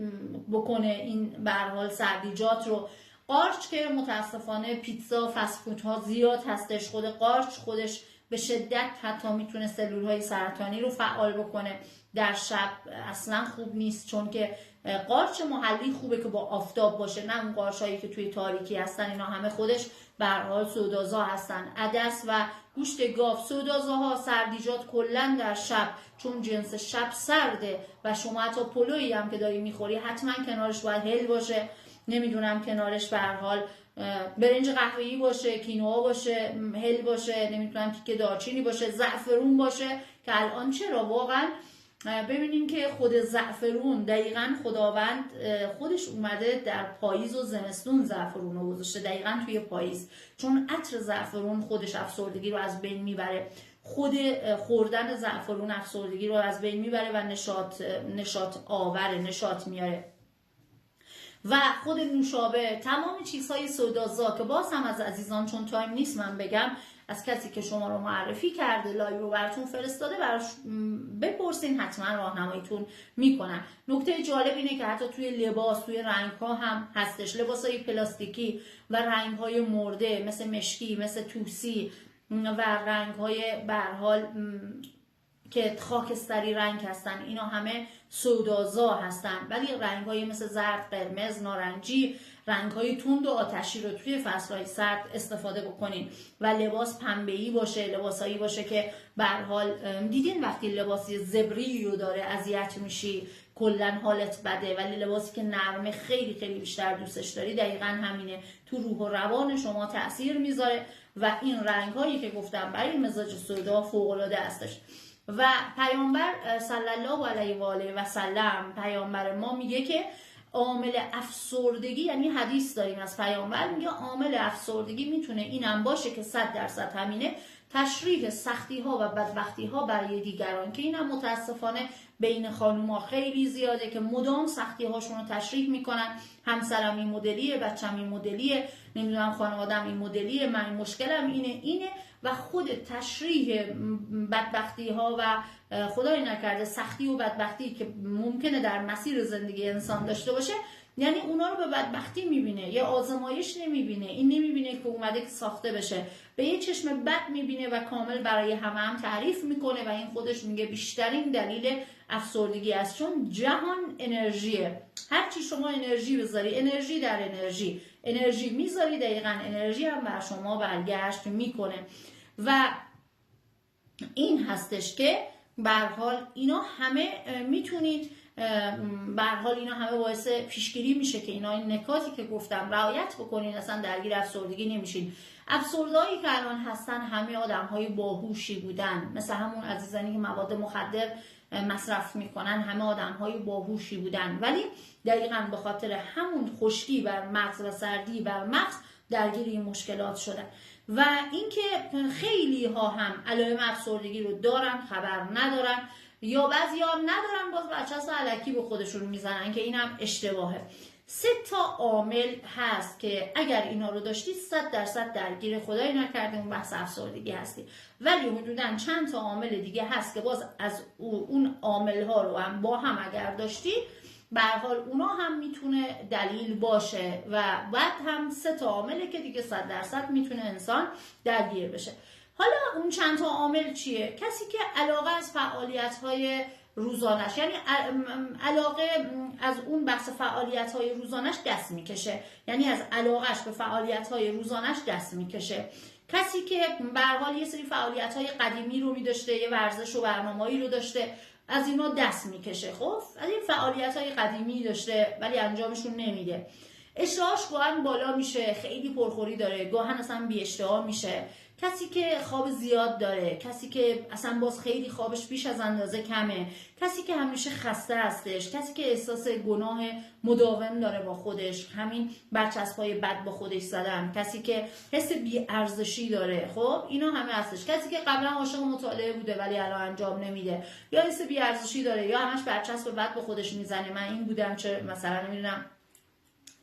بکنه این به هر حال سبزیجات رو. قارچ که متاسفانه پیتزا فست فودها زیاد هستش، خود قارچ خودش به شدت حتی میتونه سلولهای سرطانی رو فعال بکنه در شب، اصلا خوب نیست، چون که قارچ محلی خوبه که با آفتاب باشه، نه اون قارچایی که توی تاریکی هستن، اینا همه خودش به هر حال سودازا هستن. عدس و گوشت گاو، سودازاها، سبزیجات کلا در شب، چون جنس شب سرده و شما حتی پلویی هم که داری میخوری حتما کنارش باید هل باشه، نمیدونم کنارش به هر حال برنج قهوه‌ای باشه، کینوا باشه، هل باشه، نمیدونم تیکه دارچینی باشه، زعفرون باشه که الان چرا واقعا ببینین که خود زعفرون دقیقاً خداوند خودش اومده در پاییز و زمستون زعفرون رو گذاشته، دقیقاً توی پاییز، چون عطر زعفرون خودش افسردگی رو از بین میبره، خود خوردن زعفرون افسردگی رو از بین میبره و نشاط آوره، نشاط میاره. و خود نوشابه، تمام چیزهای سودازا که باز هم از عزیزان چون تایم نیست من بگم، از کسی که شما رو معرفی کرده لایو رو براتون فرستاده براش بپرسین، حتما راهنماییتون میکنن. نکته جالب اینه که حتی توی لباس، توی رنگ ها هم هستش، لباس های پلاستیکی و رنگ های مرده مثل مشکی، مثل توسی و رنگ های به هر حال که خاکستری رنگ هستن، اینا همه سودازا هستن. ولی رنگ های مثل زرد، قرمز، نارنجی، رنگ های تند و آتشی رو توی فصل های سرد استفاده بکنین و لباس پنبه‌ای باشه، لباسایی باشه که به هر حال دیدین وقتی لباسی زبری رو داره اذیت میشی، کلا حالت بده، ولی لباسی که نرمه خیلی خیلی بیشتر دوستش داری. دقیقاً همینه، تو روح و روان شما تاثیر میذاره و این رنگ هایی که گفتم برای مزاج سودا فوق العاده هستش. و پیامبر صلی الله علیه و آله و سلم، پیامبر ما میگه که عامل افسردگی، یعنی حدیث داریم از پیامبر میگه عامل افسردگی میتونه اینم باشه که 100% همینه، تشریح سختی ها و بدبختی ها برای دیگران، که اینم متاسفانه بین خانوما خیلی زیاده که مدام سختی هاشون رو تشریح میکنن، همسرم این مدلیه، بچم این مدلیه، نمیدونم خانوادم این مدلیه، من مشکلم اینه و خود تشریح بدبختی ها و خدای نکرده سختی و بدبختی که ممکنه در مسیر زندگی انسان داشته باشه، یعنی اونا رو به بدبختی میبینه، یه آزمایش نمیبینه، این نمیبینه که اومده که ساخته بشه، به یه چشم بد میبینه و کامل برای همه تعریف میکنه و این خودش میگه بیشترین دلیل افسردگی است، چون جهان انرژیه، هرچی شما انرژی بذاری، انرژی در انرژی میذاری، دقیقاً انرژی هم بر شما برگشت میکنه. و این هستش که به هر حال اینا همه میتونید، به هر حال اینا همه باعث پیشگیری میشه که اینا این نکاتی که گفتم رعایت بکنین، اصلا درگیر افسردگی نمیشین. افسردهایی که الان هستن همه آدم‌های باهوشی بودن، مثل همون عزیزانی که مواد مخدر مصرف میکنن، همه آدم‌های باهوشی بودن، ولی دقیقاً به خاطر همون خشکی بر مغز و سردی بر مغز درگیر این مشکلات شدن. و اینکه خیلی ها هم علائم افسردگی رو دارن، خبر ندارن، یا بعضی ها ندارن باز بچه‌ها الکی به خودشون میزنن که اینم اشتباهه. 3 عامل هست که اگر اینا رو داشتی 100% درگیر خدای نکرده اون بحث افسردگی هستی، ولی حدوداً چند تا عامل دیگه هست که باز از اون عامل ها رو هم با هم اگر داشتی به هر حال اونا هم میتونه دلیل باشه و بعد هم 3 عامله که دیگه 100% میتونه انسان درگیر بشه. حالا اون چند تا عامل چیه؟ کسی که علاقه از فعالیت‌های روزانش، یعنی علاقه از اون بحث فعالیت‌های روزانش دست میکشه، یعنی از علاقهش به فعالیت‌های روزانش دست میکشه. کسی که به هر حال یه سری فعالیت‌های قدیمی رو می‌داشته، یه ورزش و برنامه‌ای رو داشته، از اینا دست میکشه. خب از این فعالیت‌های قدیمی داشته ولی انجامشون نمیده، اشتهاش گاهن بالا میشه، خیلی پرخوری داره، گاهن اصلا بی اشتها میشه. کسی که خواب زیاد داره، کسی که اصلا باز خیلی خوابش بیش از اندازه کمه، کسی که همیشه خسته هستش، کسی که احساس گناه مداوم داره با خودش، همین برچسب‌های بد با خودش زدن، کسی که حس بی‌ارزشی داره، خب اینا همه هستش. کسی که قبلا عاشق مطالعه بوده ولی الان انجام نمیده، یا حس بی‌ارزشی داره، یا همش برچسب بد با خودش میزنه، من این بودم چه مثلا نمیدونم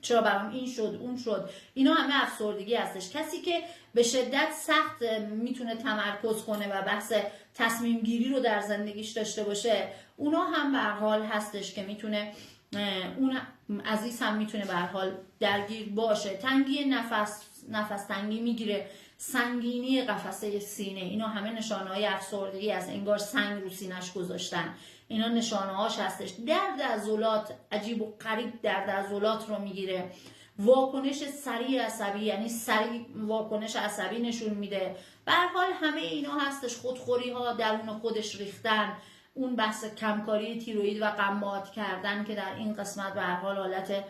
چرا برام این شد اون شد، اینا همه افسردگی هستش. کسی که به شدت سخت میتونه تمرکز کنه و بحث تصمیم گیری رو در زندگیش داشته باشه، اونا هم به هر حال هستش که میتونه اون عزیز هم میتونه به هر حال درگیر باشه. تنگی نفس تنگی میگیره، سنگینی قفسه سینه، اینا همه نشانه های افسردگی است، انگار سنگ رو سینه‌اش گذاشتن، اینا نشانه هاش هستش. درد عضلات، عجیب و غریب درد عضلات رو میگیره. واکنش سریع عصبی، یعنی سریع واکنش عصبی نشون میده. به هر حال همه اینا هستش. خودخوری ها، درون خودش ریختن، اون بحث کمکاری تیروئید و قمات کردن که در این قسمت به هر حال حالت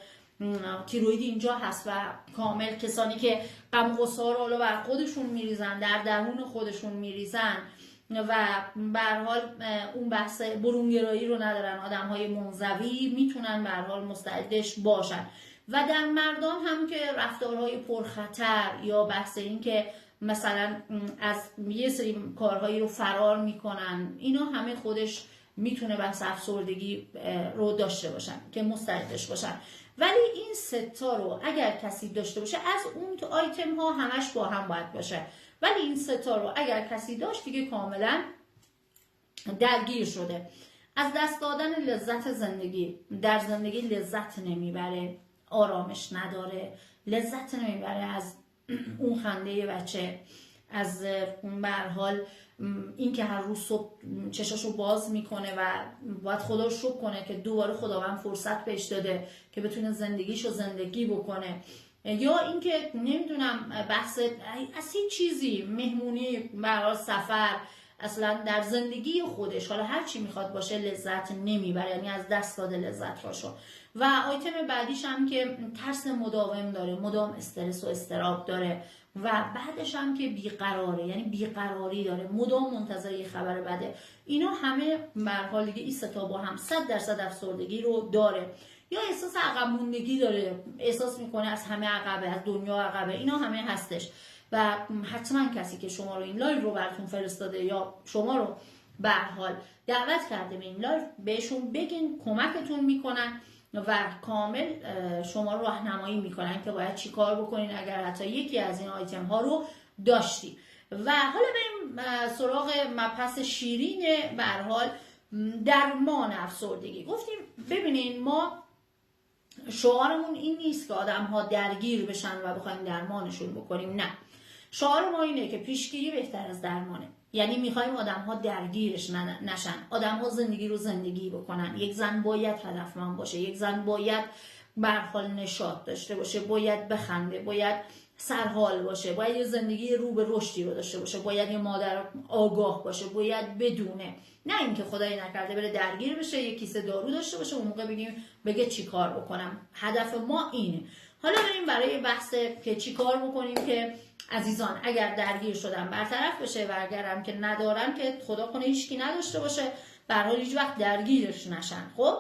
تیروئید اینجا هست و کامل کسانی که غم و غصه رو بر خودشون میریزن، در درون خودشون میریزن و به هر حال اون بحث برونگرایی رو ندارن، آدم‌های منزوی میتونن به هر حال مستعدش باشن. و در مردان هم که رفتارهای پرخطر یا بحث این که مثلا از یه سری کارهایی رو فرار میکنن، اینا همه خودش میتونه بحث افسردگی رو داشته باشن که مستعدش باشن. ولی این ستا رو اگر کسی داشته باشه، از اون آیتم ها همش با هم باید باشه، ولی این ستا رو اگر کسی داشت دیگه کاملا درگیر شده. از دست دادن لذت زندگی، در زندگی لذت نمیبره، آرامش نداره، لذت نمیبره از اون خنده بچه، از به هر حال این که هر روز صبح چشاشو باز میکنه و باید خدا رو شکر کنه که دوباره خداوند فرصت بهش داده که بتونه زندگیشو زندگی بکنه. یا اینکه نمیدونم بحث از هیچ چیزی، مهمونی، به هر حال سفر، اصلا در زندگی خودش حالا هر چی میخواد باشه لذت نمیبره، یعنی از دست داده لذت هاشو. و آیتم بعدیش هم که ترس مداوم داره، مدام استرس و اضطراب داره و بعدش هم که بیقراره، یعنی بیقراری داره، مدام منتظر یه خبر بده. اینا همه به هر حال دیگه این ستا با هم 100% افسردگی رو داره. یا احساس عقب موندگی داره، احساس میکنه از همه عقبه، از دنیا عقبه، اینا همه هستش. و حتما کسی که شما رو این لایو رو براتون فرستاده یا شما رو به هر حال دعوت کرده به این لایو، بهشون بگین، کمکتون میکنن و کامل شما رو راهنمایی میکنن که باید چی کار بکنین اگر حتی یکی از این آیتم ها رو داشتی. و حالا بریم سراغ مبحث شیرین به هر حال درمان افسردگی. گفتیم ببینین ما شعارمون این نیست که آدم ها درگیر بشن و بخوایم درمانشون بکنیم، نه، شعار ما اینه که پیشگیری بهتر از درمانه. یعنی میخوایم آدم ها درگیرش نشن، آدم ها زندگی رو زندگی بکنن. یک زن باید هدفمند باشه، یک زن باید به هر حال نشاط داشته باشه، باید بخنده، باید سرحال باشه، باید یه زندگی رو به رشدی رو داشته باشه، باید یه مادر آگاه باشه، باید بدونه، نه اینکه خدای نکرده بره درگیر بشه، یه کیسه دارو داشته باشه اون موقع بگه چی کار بکنم. هدف ما اینه. حالا بریم برای بحث که چی کار بکنیم که عزیزان اگر درگیر شدن برطرف بشه و اگرم که ندارن که خدا کنه هیچکی نداشته باشه، به هر حال هیچ وقت درگیرش نشن. خب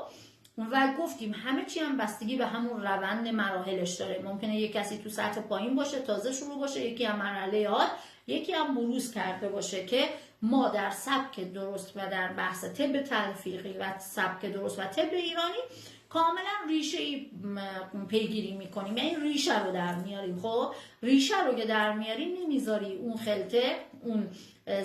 و گفتیم همه چی هم بستگی به همون روند مراحلش داره. ممکنه یک کسی تو سطح پایین باشه، تازه شروع باشه، یکی هم مرحله حاد، یکی هم بروز کرده باشه که ما در سبک درست و در بحث طب تلفیقی و سبک درست و طب ایرانی کاملا ریشه پیگیری میکنیم، یعنی ریشه رو در میاریم. خب ریشه رو که در میاریم نمیذاری اون خلطه، اون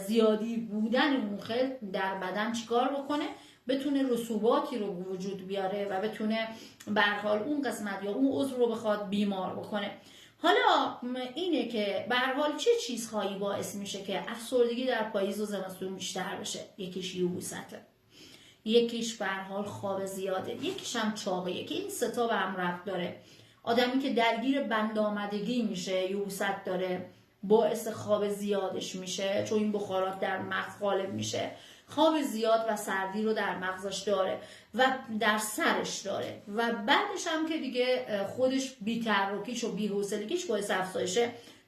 زیادی بودن اون خلط در بدن چیکار بکنه، بتونه رسوباتی رو وجود بیاره و بتونه به هر حال اون قسمت یا اون عضو رو بخواد بیمار بکنه. حالا اینه که به هر حال چه چیزهایی باعث میشه که افسردگی در پاییز و زمستون بیشتر بشه؟ یکیش یبوسته، یکیش به هر حال خواب زیاده، یکیش هم چاقه، یکی این سه تا به هم ربط داره. آدمی که درگیر بند آمدگی میشه، یبوست داره، باعث خواب زیادش میشه چون این بخارات در مغز غالب میشه، خواب زیاد و سردی رو در مغزش داره و در سرش داره و بعدش هم که دیگه خودش بی‌تحرکیش و بی‌حوصلگیش باعث افزایش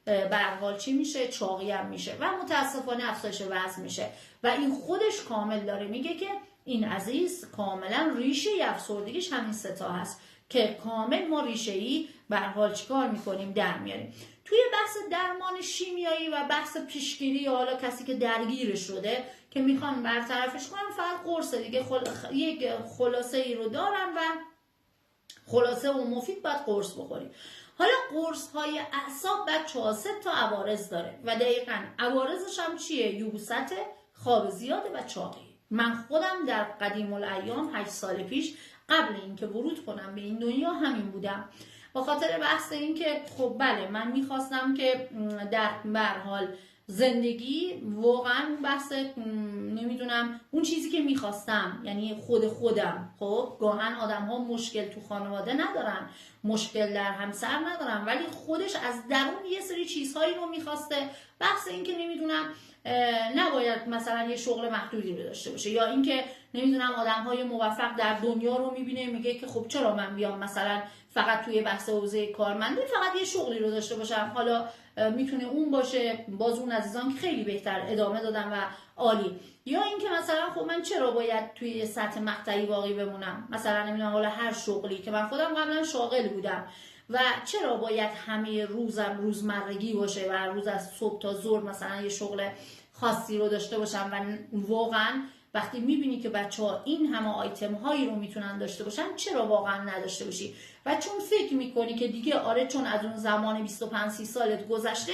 به هر حال چی میشه؟ چاقی هم میشه و متاسفانه افزایش وزن میشه و این خودش کامل داره میگه که این عزیز کاملا ریشه افسردگیش همین سه تا هست که کامل ما ریشه‌ای به هر حال چیکار میکنیم؟ در میاریم. توی بحث درمان شیمیایی و بحث پیشگیری، حالا کسی که درگیر شده که میخوان برطرفش کنن، فقط قرص دیگه یک خلاصه ای رو دارن و خلاصه و مفید باید قرص بخوریم. حالا قرص های اعصاب بچه‌ها 3 تا عوارض داره و دقیقاً عوارضش هم چیه؟ یبوست، خواب زیاده و چاقی. من خودم در قدیم الایام 8 سال پیش قبل اینکه ورود کنم به این دنیا همین بودم. با خاطر بحث این که خب بله من میخواستم که در حال زندگی واقعا بحث نمیدونم اون چیزی که میخواستم، یعنی خودم. خب گاهن آدم ها مشکل تو خانواده ندارن، مشکل در همسر ندارن، ولی خودش از درون یه سری چیزهایی رو میخواسته. بحث این که نمیدونم نباید مثلا یه شغل محدودی رو داشته باشه، یا اینکه نمیدونم آدم‌های موفق در دنیا رو میبینه میگه که خب چرا من بیام مثلا فقط توی بحث حوزه کارمندی فقط یه شغلی رو داشته باشم. حالا میتونه اون باشه، باز اون عزیزان که خیلی بهتر ادامه دادن و عالی. یا اینکه مثلا خب من چرا باید توی سطح مقطعی باقی بمونم، مثلا نمیدونم حالا هر شغلی که من خودم قبلا شاغل بودم و چرا باید همه روزم روزمرگی باشه و روز از صبح تا ظهر مثلا یه شغل خاصی رو داشته باشم. و واقعا وقتی میبینی که بچه‌ها این همه آیتم هایی رو میتونن داشته باشن، چرا واقعا نداشته باشی؟ و چون فکر میکنی که دیگه آره چون از اون زمان 25-30 سالت گذشته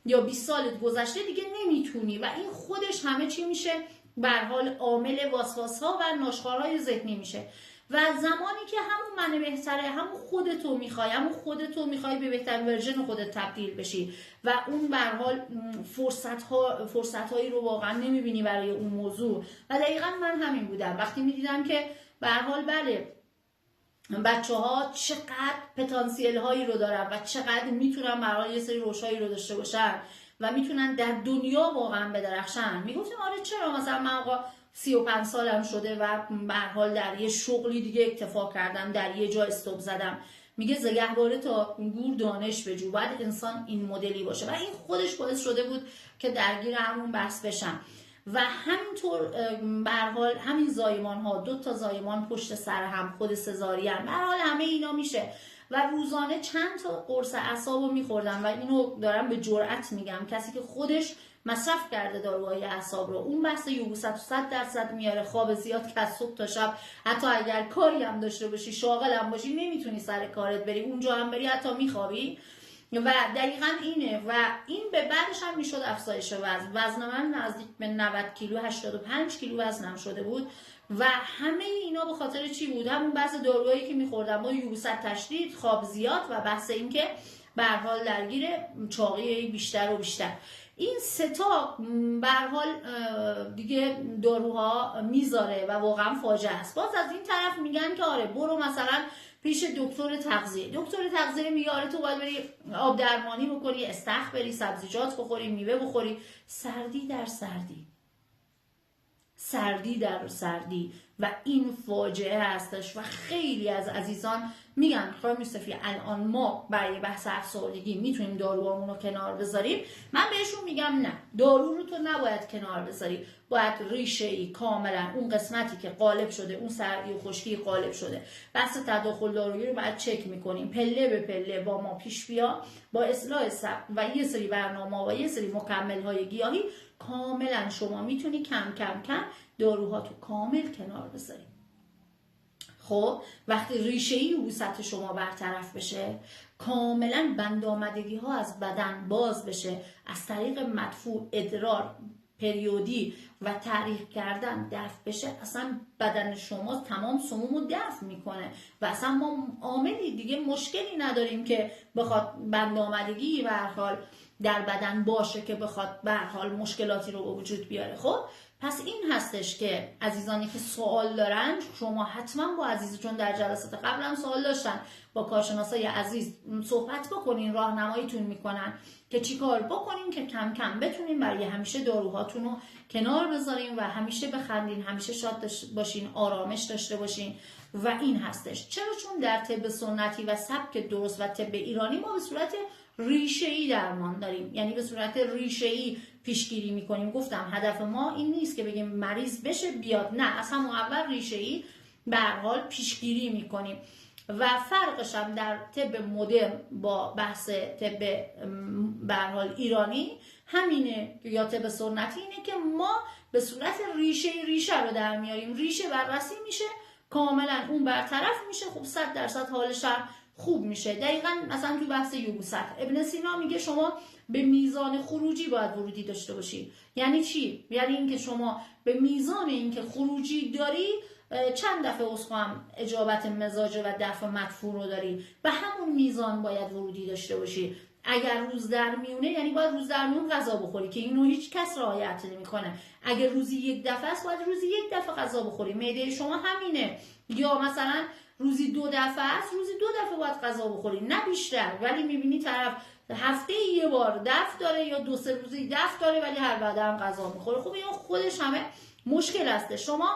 یا 20 سالت گذشته دیگه نمیتونی، و این خودش همه چی میشه به هر حال عامل وسواس ها و ناشخوارهای ذهنی میشه. و زمانی که همون من بهتره، همون خودتو میخوای به بهترین ورژن خودت تبدیل بشی و اون به هر حال فرصت‌هایی رو واقعا نمیبینی برای اون موضوع. و دقیقاً من همین بودم وقتی میدیدم که به هر حال بله بچه‌ها چقدر پتانسیل هایی رو دارن و چقدر میتونن برای یه سری روشایی رو داشته باشن و میتونن در دنیا واقعا بدرخشن. میگفتیم آره چرا مثلا من آقا 35 سالم شده و به هر حال در یه شغلی دیگه اکتفا کردم، در یه جا استوب زدم. میگه زگهواره تا گور دانش بجو، باید انسان این مدلی باشه. و این خودش باعث شده بود که درگیر همون بحث بشم. و همینطور به هر حال همین زایمان ها، 2 تا زایمان پشت سر هم، خود سزارین، به هر حال همه اینا میشه. و روزانه چند تا قرص اعصابو میخوردم و اینو دارم به جرئت میگم، کسی که خودش مصرف کرده داروهای اعصاب رو، اون بحث یبوست 100% میاره. خواب زیاد که از صبح تا شب، حتی اگر کاری هم داشته باشی، شاغل هم باشی، نمیتونی سر کارت بری، اونجا هم بری حتی میخوابی. و دقیقاً اینه. و این به بعدش هم میشد افزایش وزن من نزدیک به 90 کیلو، 85 کیلو وزنم شده بود. و همه اینا به خاطر چی بود؟ همون بحث داروهایی که میخوردم با یبوست تشدید، خواب زیاد و بحث این که به هر حال درگیر چاقی بیشتر و بیشتر. این 3 تا به هر حال دیگه داروها میذاره و واقعا فاجعه است. باز از این طرف میگن که آره برو مثلا پیش دکتر تغذیه. دکتر تغذیه میگه آره تو باید بری آب درمانی بکنی، استخر بری، سبزیجات بخوری، میوه بخوری. سردی در سردی، سردی در سردی. و این فاجعه هستش. و خیلی از عزیزان میگن خانم یوسفی الان ما برای بحث افسردگی میتونیم داروهامون رو کنار بذاریم. من بهشون میگم نه، دارو رو تو نباید کنار بذاری، باید ریشه ای کاملا اون قسمتی که غالب شده، اون سردی و خشکی غالب شده، بحث تداخل دارویی رو باید چک میکنیم، پله به پله با ما پیش بیا، با اصلاح سبک و یه سری برنامه و یه سری مکمل های گیاهی کاملا شما میتونی کم داروها تو کامل کنار بذاریم. خب وقتی ریشه ای یبوست شما برطرف بشه، کاملا بندآمدگی ها از بدن باز بشه، از طریق مدفوع، ادرار، پریودی و تحریک کردن دفع بشه، اصلا بدن شما تمام سموم رو دفع میکنه و اصلا ما عاملی دیگه مشکلی نداریم که بخواد بندآمدگی به هر حال در بدن باشه که بخواد به هر حال مشکلاتی رو به وجود بیاره. خب پس این هستش که عزیزانی که سوال دارن، شما حتما با عزیز، چون در جلسات قبل هم سوال داشتن، با کارشناسای عزیز صحبت بکنین، راهنماییتون میکنن که چی کار بکنین که کم کم بتونین برای همیشه داروهاتون رو کنار بذارین و همیشه بخندین، همیشه شاد باشین، آرامش داشته باشین. و این هستش. چرا؟ چون در طب سنتی و سبک درست و طب ایرانی ما به صورت ریشه‌ای درمان داریم، یعنی به صورت ریشه‌ای پیشگیری میکنیم. گفتم هدف ما این نیست که بگیم مریض بشه بیاد، نه، از همون اول ریشه‌ای به هر حال پیشگیری میکنیم. و فرقش هم در طب مدرن با بحث طب به هر حال ایرانی همینه، یا طب سنتی اینه که ما به صورت ریشه رو در میاریم. ریشه بررسی میشه، کاملا اون برطرف میشه، خب 100% حالش هم خوب میشه. دقیقاً مثلا تو بحث یبوست ابن سینا میگه شما به میزان خروجی باید ورودی داشته باشی. یعنی چی؟ یعنی اینکه شما به میزان اینکه خروجی داری چند دفعه هم اجابت مزاجه و دفع مدفوع رو داری، به همون میزان باید ورودی داشته باشی. اگر روز در میونه یعنی باید روز در میون غذا بخوری که اینو هیچ کس رعایت نمیکنه. اگر روزی یک دفعه است باید روزی یک دفعه غذا بخوری، معده شما همینه. یا مثلا روزی 2 دفعه است، روزی 2 دفعه باید غذا بخوری، نه بیشتر. ولی میبینی طرف هفته یه بار دفع داره یا 2-3 روزی دفع داره ولی هر بعد هم غذا میخوره. خب این خودش همه مشکل هسته. شما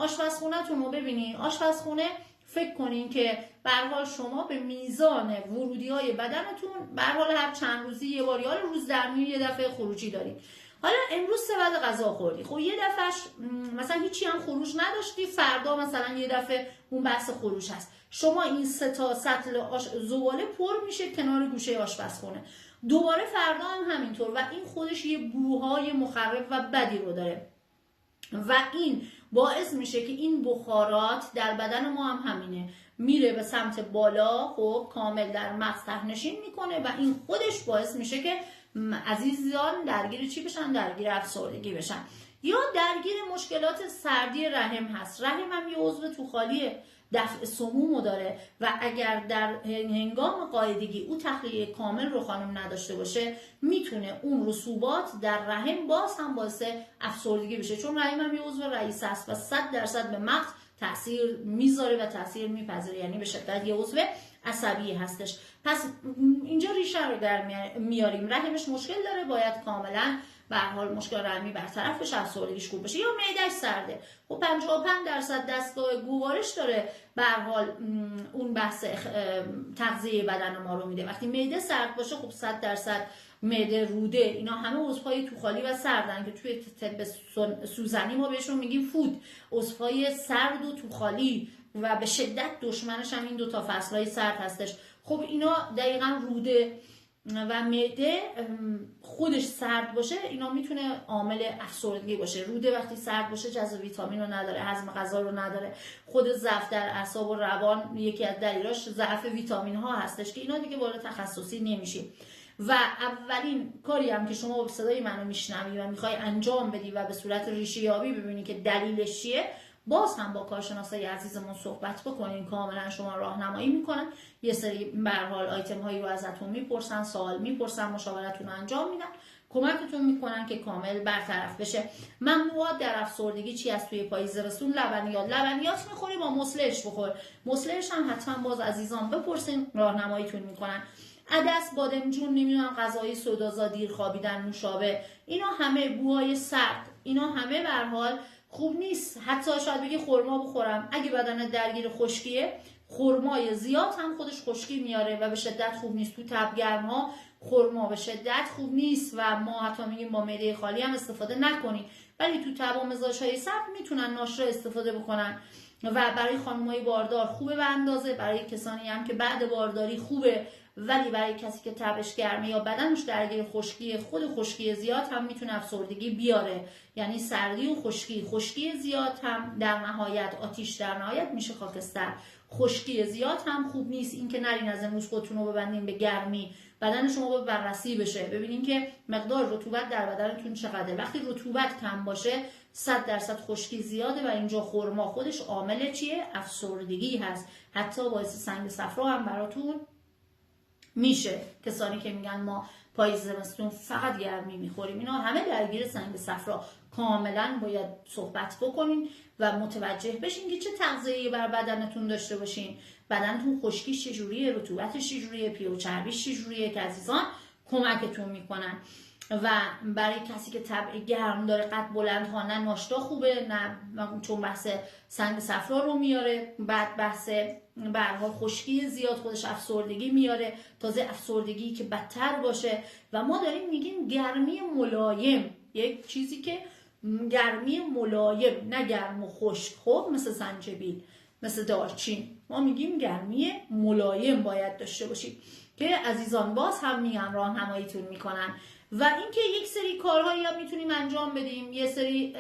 آشپزخونه‌تون رو ببینین، آشپزخونه فکر کنین که به هر حال شما به میزان ورودی‌های بدنتون به هر حال هر چند روزی یه بار یا روز در میون یه دفعه خروجی دارید. حالا امروز 3 بعد غذا خوردی، خب یه دفعهش مثلا هیچی هم خروج نداشتی، فردا مثلا یه دفعه اون بحث خروج هست. شما این 3 تا سطل زباله پر میشه کنار گوشه آشپزخونه، دوباره فردا هم همینطور و این خودش یه بوهای مخرب و بدی رو داره و این باعث میشه که این بخارات در بدن ما هم همینه، میره به سمت بالا، خب کامل در مغز ته‌نشین میکنه و این خودش باعث میشه که عزیزان درگیر چی بشن؟ درگیر افسردگی بشن یا درگیر مشکلات سردی رحم هست. رحم هم یه عضو توخالی دفع سمومو داره و اگر در هنگام قاعدگی او تخلیه کامل رو خانم نداشته باشه میتونه اون رسوبات در رحم باز هم باعث افسردگی بشه، چون رحم هم یه عضو رئیس است و 100% به مغز تاثیر میذاره و تاثیر میپذیره، یعنی به شدت یه عضو عصبی هستش. پس اینجا ریشه رو در میاریم، رحمش مشکل داره، باید کاملا به هر حال مشکل رحمی برطرف بشه، افسردگیش خوب بشه. یا معده‌اش سرده، خب 55% دستگاه گوارش داره به هر حال اون بحث تغذیه بدن ما رو میده. وقتی معده سرد باشه خب 100% معده، روده، اینا همه عضوهای توخالی و سردن که توی طب سوزنی ما بهشون میگیم فود، عضوهای سرد و توخالی و به شدت دشمنش هم این 2 تا فصلهای سرد هستش. خب اینا دقیقاً روده و معده خودش سرد باشه، اینا میتونه عامل افسردگی باشه. روده وقتی سرد باشه جذب ویتامین رو نداره، هضم غذا رو نداره، خود ضعف در اعصاب و روان یکی از دلایلش ضعف ویتامین ها هستش که اینا دیگه وارد تخصصی نمیشیم. و اولین کاری هم که شما با صدای منو میشنوی و میخوای انجام بدی و به صورت ریشه یابی ببینی که دلیلش چیه، باز هم با کارشناسای عزیزمون صحبت بکنین، کاملا شما راهنمایی میکنن، یه سری به هر حال آیتم هایی رو ازتون میپرسن، سوال میپرسن، مشاورتون رو انجام میدن، کمکتون میکنن که کامل برطرف بشه. ممنوعات در افسردگی چی از توی پاییز زمستون؟ لبنیات میخوری، با مسلش بخور، مسلش هم حتما باز عزیزان بپرسین، راهنماییتون میکنن. عدس، بادمجون، نمیدونم غذای سودازا، دیر خوابیدن، نوشابه، اینا همه بوهای سرد، اینا همه به هر حال خوب نیست. حتی شاید بگی خرما بخورم، اگه بدن درگیر خشکیه خرمای زیاد هم خودش خشکی میاره و به شدت خوب نیست. تو تب گرما خرما به شدت خوب نیست و ما حتی میگیم با معده خالی هم استفاده نکنید، ولی تو تب و مزاج‌های سرد میتونن ناشره استفاده بکنن و برای خانم‌های باردار خوبه به اندازه، برای کسانی هم که بعد بارداری خوبه، ولی برای کسی که تبش گرمه یا بدنش درگیر خشکی، خود خشکی زیاد هم میتونه افسردگی بیاره. یعنی سردی و خشکی زیاد هم در نهایت آتیش، در نهایت میشه خاکستر. خشکی زیاد هم خوب نیست. این که نرین از امروز خودتون رو ببندین به گرمی، بدن شما باید بررسی بشه، ببینین که مقدار رطوبت در بدنتون چقدره. وقتی رطوبت کم باشه 100% خشکی زیاده و اینجا خرما خودش عامل چیه؟ افسردگی هست، حتی باعث سنگ صفرا هم براتون میشه. کسانی که میگن ما پاییز زمستون فقط گرمی میخوریم، اینا همه درگیر سنگ صفرا. کاملا باید صحبت بکنین و متوجه بشین که چه تغذیه‌ای بر بدنتون داشته باشین، بدنتون خشکیش چجوریه، رطوبتش چجوریه، پیو چربیش چجوریه، که عزیزان کمکتون میکنن. و برای کسی که طبع گرم داره، قد بلند ها، نه ناشتا خوبه، نه چون بحث سنگ صفرا رو میاره، بعد بحث به هر حال خشکی زیاد خودش افسردگی میاره، تازه افسردگی که بدتر باشه. و ما داریم میگیم گرمی ملایم، یک چیزی که گرمی ملایم، نه گرم و خشک، خب مثل زنجبیل، مثل دارچین، ما میگیم گرمی ملایم باید داشته باشید که عزیزان باز هم میگن راهنماییتون میکنن. و اینکه یک سری کارهایی هم میتونیم انجام بدیم، یه سری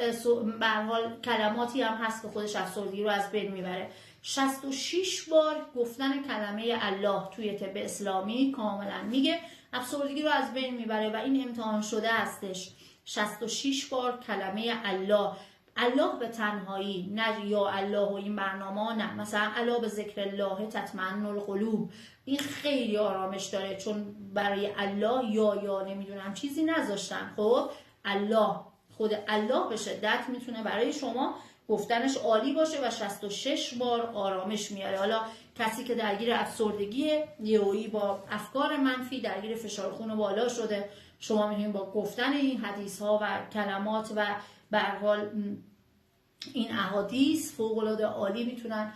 به هر حال کلماتی هم هست که خودش افسردگی رو از بین میبره. 66 بار گفتن کلمه الله توی طب اسلامی کاملا میگه افسردگی رو از بین میبره و این امتحان شده هستش. 66 بار کلمه الله، الله به تنهایی، نه یا الله و این برنامه، نه مثلا الا به ذکر الله تطمئن القلوب، این خیلی آرامش داره چون برای الله یا نمیدونم چیزی نذاشتن. خب الله، خود الله به شدت میتونه برای شما گفتنش عالی باشه و 66 بار آرامش میاره. حالا کسی که درگیر افسردگی یهویی با افکار منفی، درگیر فشار خون بالا شده، شما میتونید با گفتن این حدیث ها و کلمات و به هر حال این احادیث فوق العاده عالی میتونن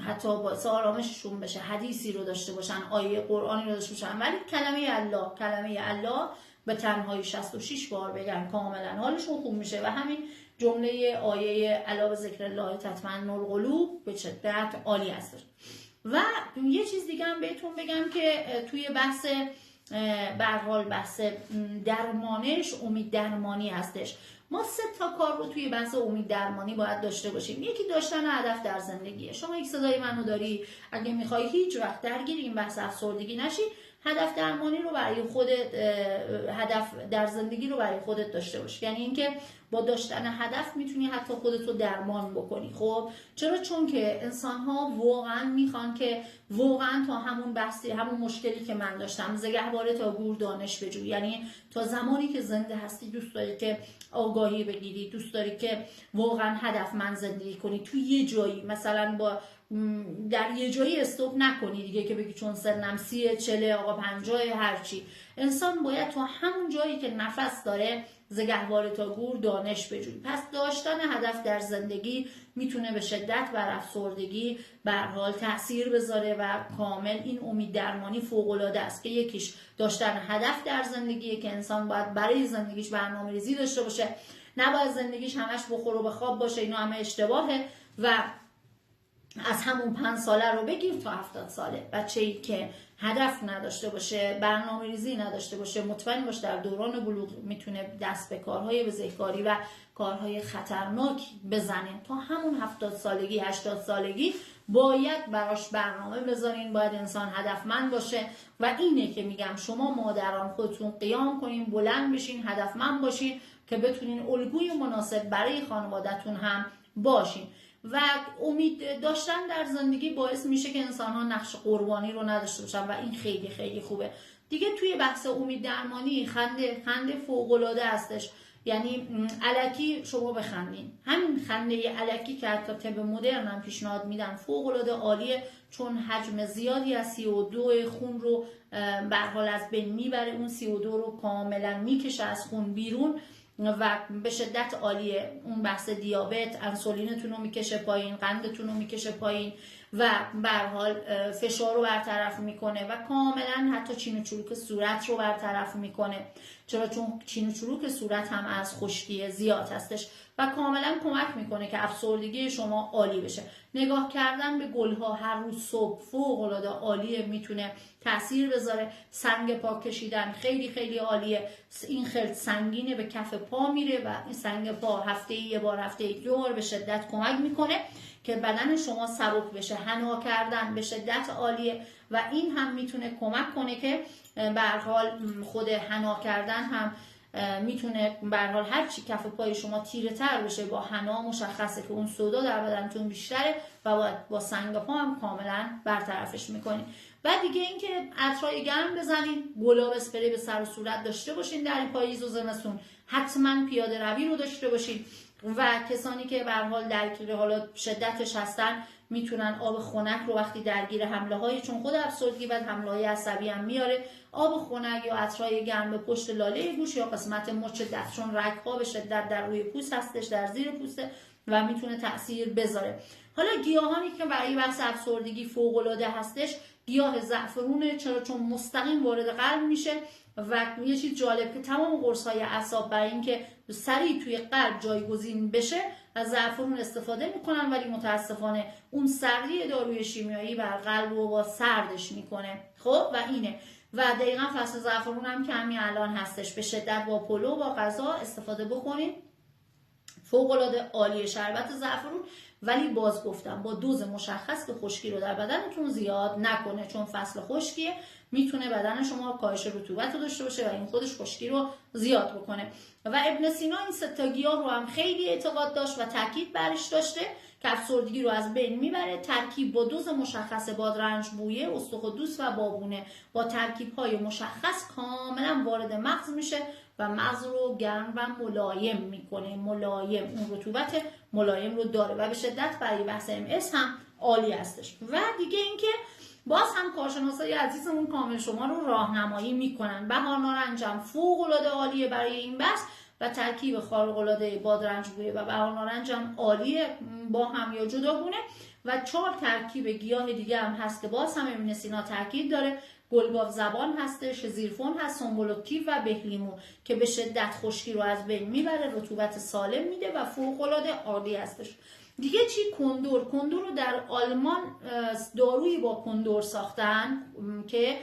حتی باعث آرامششون بشه. حدیثی رو داشته باشن، آیه قرآنی رو داشته باشن، ولی کلمه الله به تنهایی 66 بار بگن کاملا حالشون خوب میشه. و همین جمله آیه الا به ذکر الله تطمئن القلوب به شدت عالی هستش. و یه چیز دیگه هم بهتون بگم که توی بحث به هر حال بحث درمانش، امید درمانی هستش. ما 3 تا کار رو توی بحث امید درمانی باید داشته باشیم. یکی داشتن هدف در زندگیه. شما یک صدای منو داری، اگه میخوای هیچ وقت درگیر این بحث افسردگی نشی، هدف درمانی رو برای خودت، هدف در زندگی رو برای خودت داشته باش. یعنی اینکه با داشتن هدف میتونی حتی خودت رو درمان بکنی. خب چرا؟ چون که انسان ها واقعا میخوان که واقعا تا همون بحثی، همون مشکلی که من داشتم، زگهواره تا گور دانش بجو، یعنی تا زمانی که زنده هستی دوست داری که آگاهی بگیری، دوست داری که واقعا هدفمند زندگی کنی. تو یه جایی مثلا با در یه جایی استوب نکنی دیگه که بگی چون سنم 30 40 آقا 50 هرچی. انسان باید تا همون جایی که نفس داره زگهواره تا گور دانش بجوی. پس داشتن هدف در زندگی میتونه به شدت بر افسردگی به هر حال تاثیر بذاره و کامل این امید درمانی فوق العاده است که یکیش داشتن هدف در زندگیه که انسان باید برای زندگیش برنامه‌ریزی داشته باشه، نباید زندگیش همش بخور و بخواب باشه، اینا همه اشتباهه. و از همون 5 ساله رو بگیر تا 70 ساله، بچه‌ای که هدف نداشته باشه، برنامه‌ریزی نداشته باشه، مطمئن باش در دوران بلوغ میتونه دست به کارهای بزهکاری و کارهای خطرناک بزنه. تا همون 70 سالگی 80 سالگی باید براش برنامه بذارین، باید انسان هدفمند باشه. و اینه که میگم شما مادران خودتون قیام کنین، بلند بشین، هدفمند باشین که بتونین الگوی مناسب برای خانواده‌تون هم باشین. و امید داشتن در زندگی باعث میشه که انسان ها نقش قربانی رو نداشته باشن و این خیلی خیلی خوبه. دیگه توی بحث امید درمانی خنده فوق العاده هستش. یعنی الکی شما بخندین، همین خنده الکی که حتی طب مدرن هم پیشنهاد میدن فوق العاده عالیه، چون حجم زیادی از CO2 خون رو به هر حال از بین میبره، اون CO2 رو کاملا میکشه از خون بیرون و به شدت عالیه. اون بحث دیابت، انسولینتون رو میکشه پایین، قندتون رو میکشه پایین و به هر حال فشار رو برطرف میکنه و کاملا حتی چین و چروک صورت رو برطرف میکنه. چرا؟ چون چین و چروک صورت هم از خشکی زیاد هستش و کاملا کمک میکنه که افسردگی شما عالی بشه. نگاه کردن به گلها هر روز صبح فوق العاده عالیه، میتونه تاثیر بذاره. سنگ پا کشیدن خیلی خیلی عالیه. این خیلی سنگینه، به کف پا میره و این سنگ پا هفته یه بار، هفته 2 بار به شدت کمک میکنه که بدن شما سبک بشه. حنا کردن به شدت عالیه و این هم میتونه کمک کنه که به هر حال خود حنا کردن هم میتونه به هر حال هر چی کف پای شما تیره تر بشه، با حنا مشخصه که اون سودا در بدنتون بیشتره و با سنگ پا هم کاملا برطرفش میکنین. و دیگه اینکه عطرای گرم بزنین، گلاب اسپری به سر و صورت داشته باشین در پاییز و زمستون، حتما پیاده روی رو داشته باشین. و کسانی که به هر حال درگیر حالا شدتش هستن میتونن آب خنک رو وقتی درگیر حمله های، چون خود افسردگی و حمله های عصبی هم میاره، آب خنک یا عطرای گرم به پشت لاله گوش یا قسمت مچ دست، چون رگ‌ها به شدت در روی پوست هستش، در زیر پوسته و میتونه تاثیر بذاره. حالا گیاهانی که برای بحث افسردگی فوق العاده هستش، گیاه زعفرونه. چرا؟ چون مستقیم وارد قلب میشه و یه چیز جالب که تمام قرص‌های اعصاب برای اینکه سریع توی قلب جایگزین بشه از زعفرون استفاده میکنن، ولی متاسفانه اون سردی داروی شیمیایی بر قلب رو با سردش میکنه. خب و اینه. و دقیقا فصل زعفرون هم که همین الان هستش، به شدت با پلو با غذا استفاده بکنید. فوق‌العاده عالیه شربت زعفرون، ولی باز گفتم با دوز مشخص که خشکی رو در بدنتون زیاد نکنه، چون فصل خشکیه میتونه بدن شما کاهش رطوبت رو داشته باشه و این خودش خشکی رو زیاد بکنه. و ابن سینا این سه تا گیاه رو هم خیلی اعتقاد داشت و تاکید برش داشته که افسردگی رو از بین میبره. ترکیب با دوز مشخص بادرنج بویه، استخوان و بابونه با ترکیب‌های مشخص کاملا وارد مغز میشه و مغز رو گرم و ملایم میکنه. ملایم، اون رطوبت ملایم رو داره و به شدت برای بحث MS هم عالی هستش. و دیگه اینکه باز هم کارشناسای عزیزمون کامل شما رو راهنمایی میکنن. بهار نارنج هم فوق‌العاده عالیه برای این بحث و ترکیب خارق‌العاده بادرنج بویه و بهار نارنج هم عالیه با هم یا جداگونه. و 4 ترکیب گیاه دیگه هم هست که باز هم ابن سینا تاکید داره. گلگاو زبان هستش، زیرفون هست، سنبولتیو و بهلیمو که به شدت خشکی رو از بین میبره، رطوبت سالم میده و فوق‌العاده عالی هستش. دیگه چی؟ کندور. کندور رو در آلمان دارویی با کندور ساختن که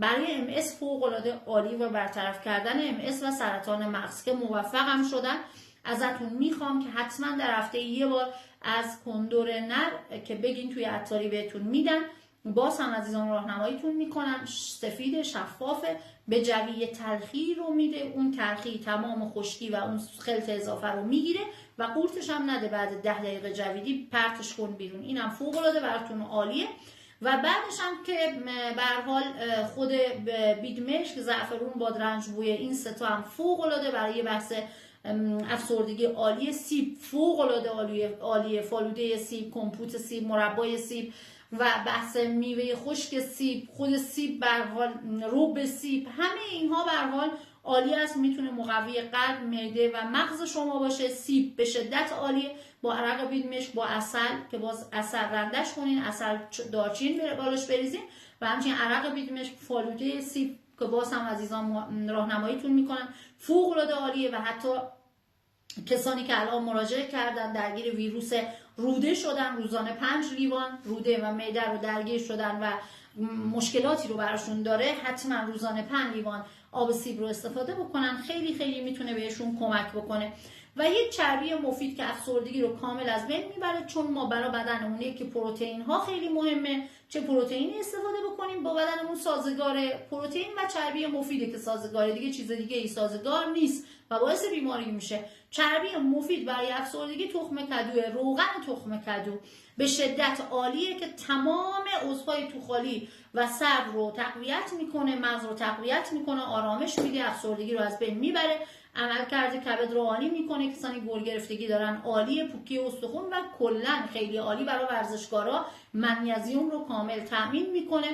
برای MS فوق‌العاده عالی و برطرف کردن MS و سرطان مغز که موفقم شدن. ازتون میخوام که حتما در هفته یه بار از کندور نر که بگین توی عطاری بهتون میدن. باز هم عزیزان راهنماییتون میکنن، سفید شفافه، به جوی تلخی رو میده، اون تلخی تمام خشکی و اون خلط اضافه رو میگیره و قورتش هم نده بعد 10 دقیقه جویدی پرتش کن بیرون. اینم فوق العاده براتون عالیه. و بعدش هم که به هر حال خود بیدمشک، زعفرون، بادرنج بویه، این سه تا هم فوق العاده برای بحث افسردگی عالیه. سیب فوق العاده عالیه، فالوده سیب، کمپوت سیب، مربای سیب و بحث میوه خشک سیب، خود سیب به هر حال، رب سیب، همه اینها به هر حال عالی است، میتونه مقوی قلب، معده و مغز شما باشه. سیب به شدت عالیه با عرق بیدمشک، با عسل که باز عسل رندش کنین، عسل دارچین بالاش بریزین و همچنین عرق بیدمشک، فالوده سیب که باز هم عزیزان راهنماییتون میکنن، فوق العاده عالیه. و حتی کسانی که الان مراجعه کردن درگیر ویروس روده شدن، روزانه 5 لیوان روده و معده رو درگیر شدن و مشکلاتی رو براشون داره، حتما روزانه 5 لیوان آب سیب رو استفاده بکنن. خیلی خیلی میتونه بهشون کمک بکنه. و یک چربی مفید که افسردگی رو کامل از بین میبره، چون ما برای بدنمون که پروتئین ها خیلی مهمه، چه پروتئینی استفاده بکنیم با بدنمون سازگاره. پروتئین و چربی مفیده که سازگاره، دیگه چیز دیگه ای سازگار نیست و باعث بیماری میشه. چربی مفید برای افسردگی تخم کدو، روغن تخم کدو به شدت عالیه که تمام عضوهای توخالی و صدر رو تقویت میکنه، مغز رو تقویت میکنه، آرامش میده، افسردگی رو از بین میبره، عملکرد کبد رو عالی میکنه. کسانی گل گرفتگی دارن عالیه، پوکی استخوان و کلا خیلی عالی برای ورزشکارا. منیزیم رو کامل تامین میکنه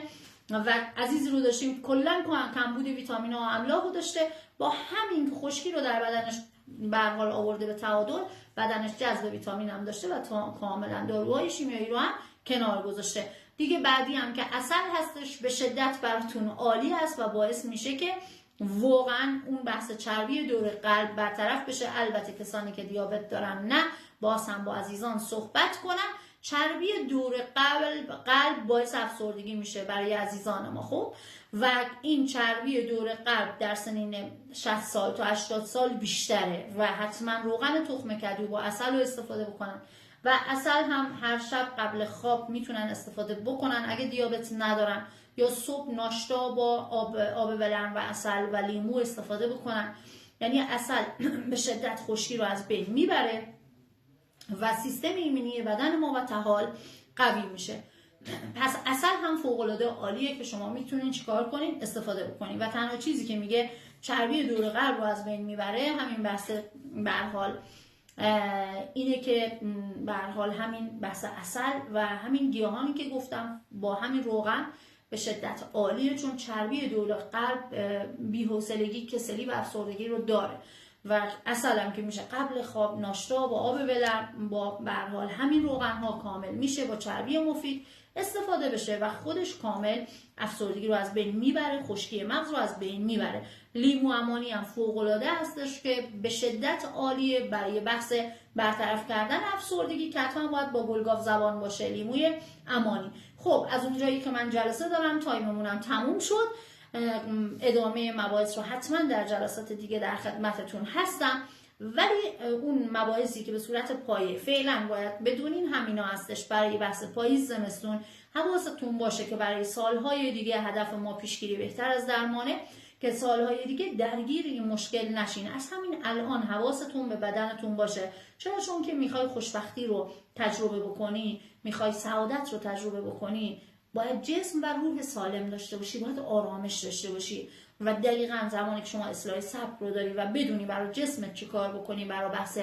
و عزیزی رو داشتیم کلا کمبود ویتامین ها و املاح رو داشته، با همین که خشکی رو در بدنش به هر حال آورده به تعادل، بدنش جذب ویتامین هم داشته و کاملا داروهای شیمیایی رو هم کنار گذاشته. دیگه بعدی هم که عسل هستش، به شدت براتون عالی است و باعث میشه که واقعا اون بحث چربی دور قلب برطرف بشه. البته کسانی که دیابت دارن نه، باز هم با عزیزان صحبت کنن. چربی دور قلب باعث افسردگی میشه برای عزیزان ما. خب و این چربی دور قلب در سنین 60 سال تا 80 سال بیشتره و حتما روغن تخم کدو با عسل رو استفاده بکنن و عسل هم هر شب قبل خواب میتونن استفاده بکنن اگه دیابت ندارن، یا صبح ناشتا با آب ولرم و عسل و لیمو استفاده بکنن. یعنی عسل به شدت خشکی رو از بین میبره و سیستم ایمنی بدن ما و تحال قوی میشه. پس عسل هم فوق العاده عالیه که شما میتونین چیکار کنین؟ استفاده بکنین. و تنها چیزی که میگه چربی دور قلب رو از بین میبره همین بحث به هر حال اینه که به هر حال همین بحث عسل و همین گیاهانی که گفتم با همین روغن به شدت عالیه، چون چربی دور قلب بی‌حوصلگی، کسلی و افسردگی رو داره. و عسل هم که میشه قبل خواب ناشتا با آب ولرم با به هر حال همین روغن ها کامل میشه با چربی مفید استفاده بشه و خودش کامل افسردگی رو از بین میبره، خشکی مغز رو از بین میبره. لیمو امانی هم فوق العاده هستش که به شدت عالیه برای بحث برطرف کردن افسردگی، که حتما باید با گلگاو زبان باشه لیموی امانی. خب از اونجایی که من جلسه دارم، تایممونم تموم شد، ادامه مباحث رو حتما در جلسات دیگه در خدمتتون هستم. ولی اون مباحثی که به صورت پایه فعلا باید بدونین همینا هستش. برای بحث پاییز زمستون حواستون باشه که برای سالهای دیگه هدف ما پیشگیری بهتر از درمانه، که سالهای دیگه درگیر این مشکل نشین. از همین الان حواستون به بدنتون باشه. چون که میخوای خوشبختی رو تجربه بکنی، میخوای سعادت رو تجربه بکنی، باید جسم و روح سالم داشته باشی، باید آرامش داشته باشی. و دقیقاً زمانی که شما اصلاح صبر رو داری و بدونی برای جسمت چی کار بکنی، برای بحث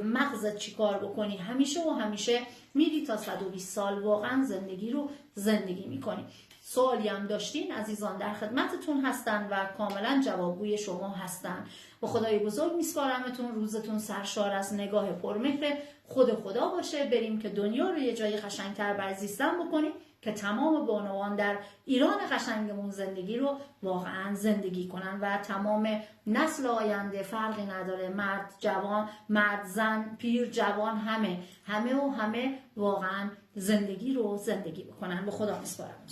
مغزت چی کار بکنی، همیشه میری تا 120 سال واقعا زندگی رو زندگی میکنی. سوالی هم داشتین عزیزان در خدمتتون هستن و کاملا جوابگوی شما هستن. با خدای بزرگ میسپارمتون. روزتون سرشار از نگاه پرمهر خدا باشه. بریم که دنیا رو یه جای قشنگتر برزیستن بکنیم، که تمام بانوان در ایران قشنگمون زندگی رو واقعا زندگی کنن و تمام نسل آینده فرقی نداره، مرد جوان، مرد زن، پیر جوان، همه واقعا زندگی رو زندگی بکنن. به خدا میسپارم.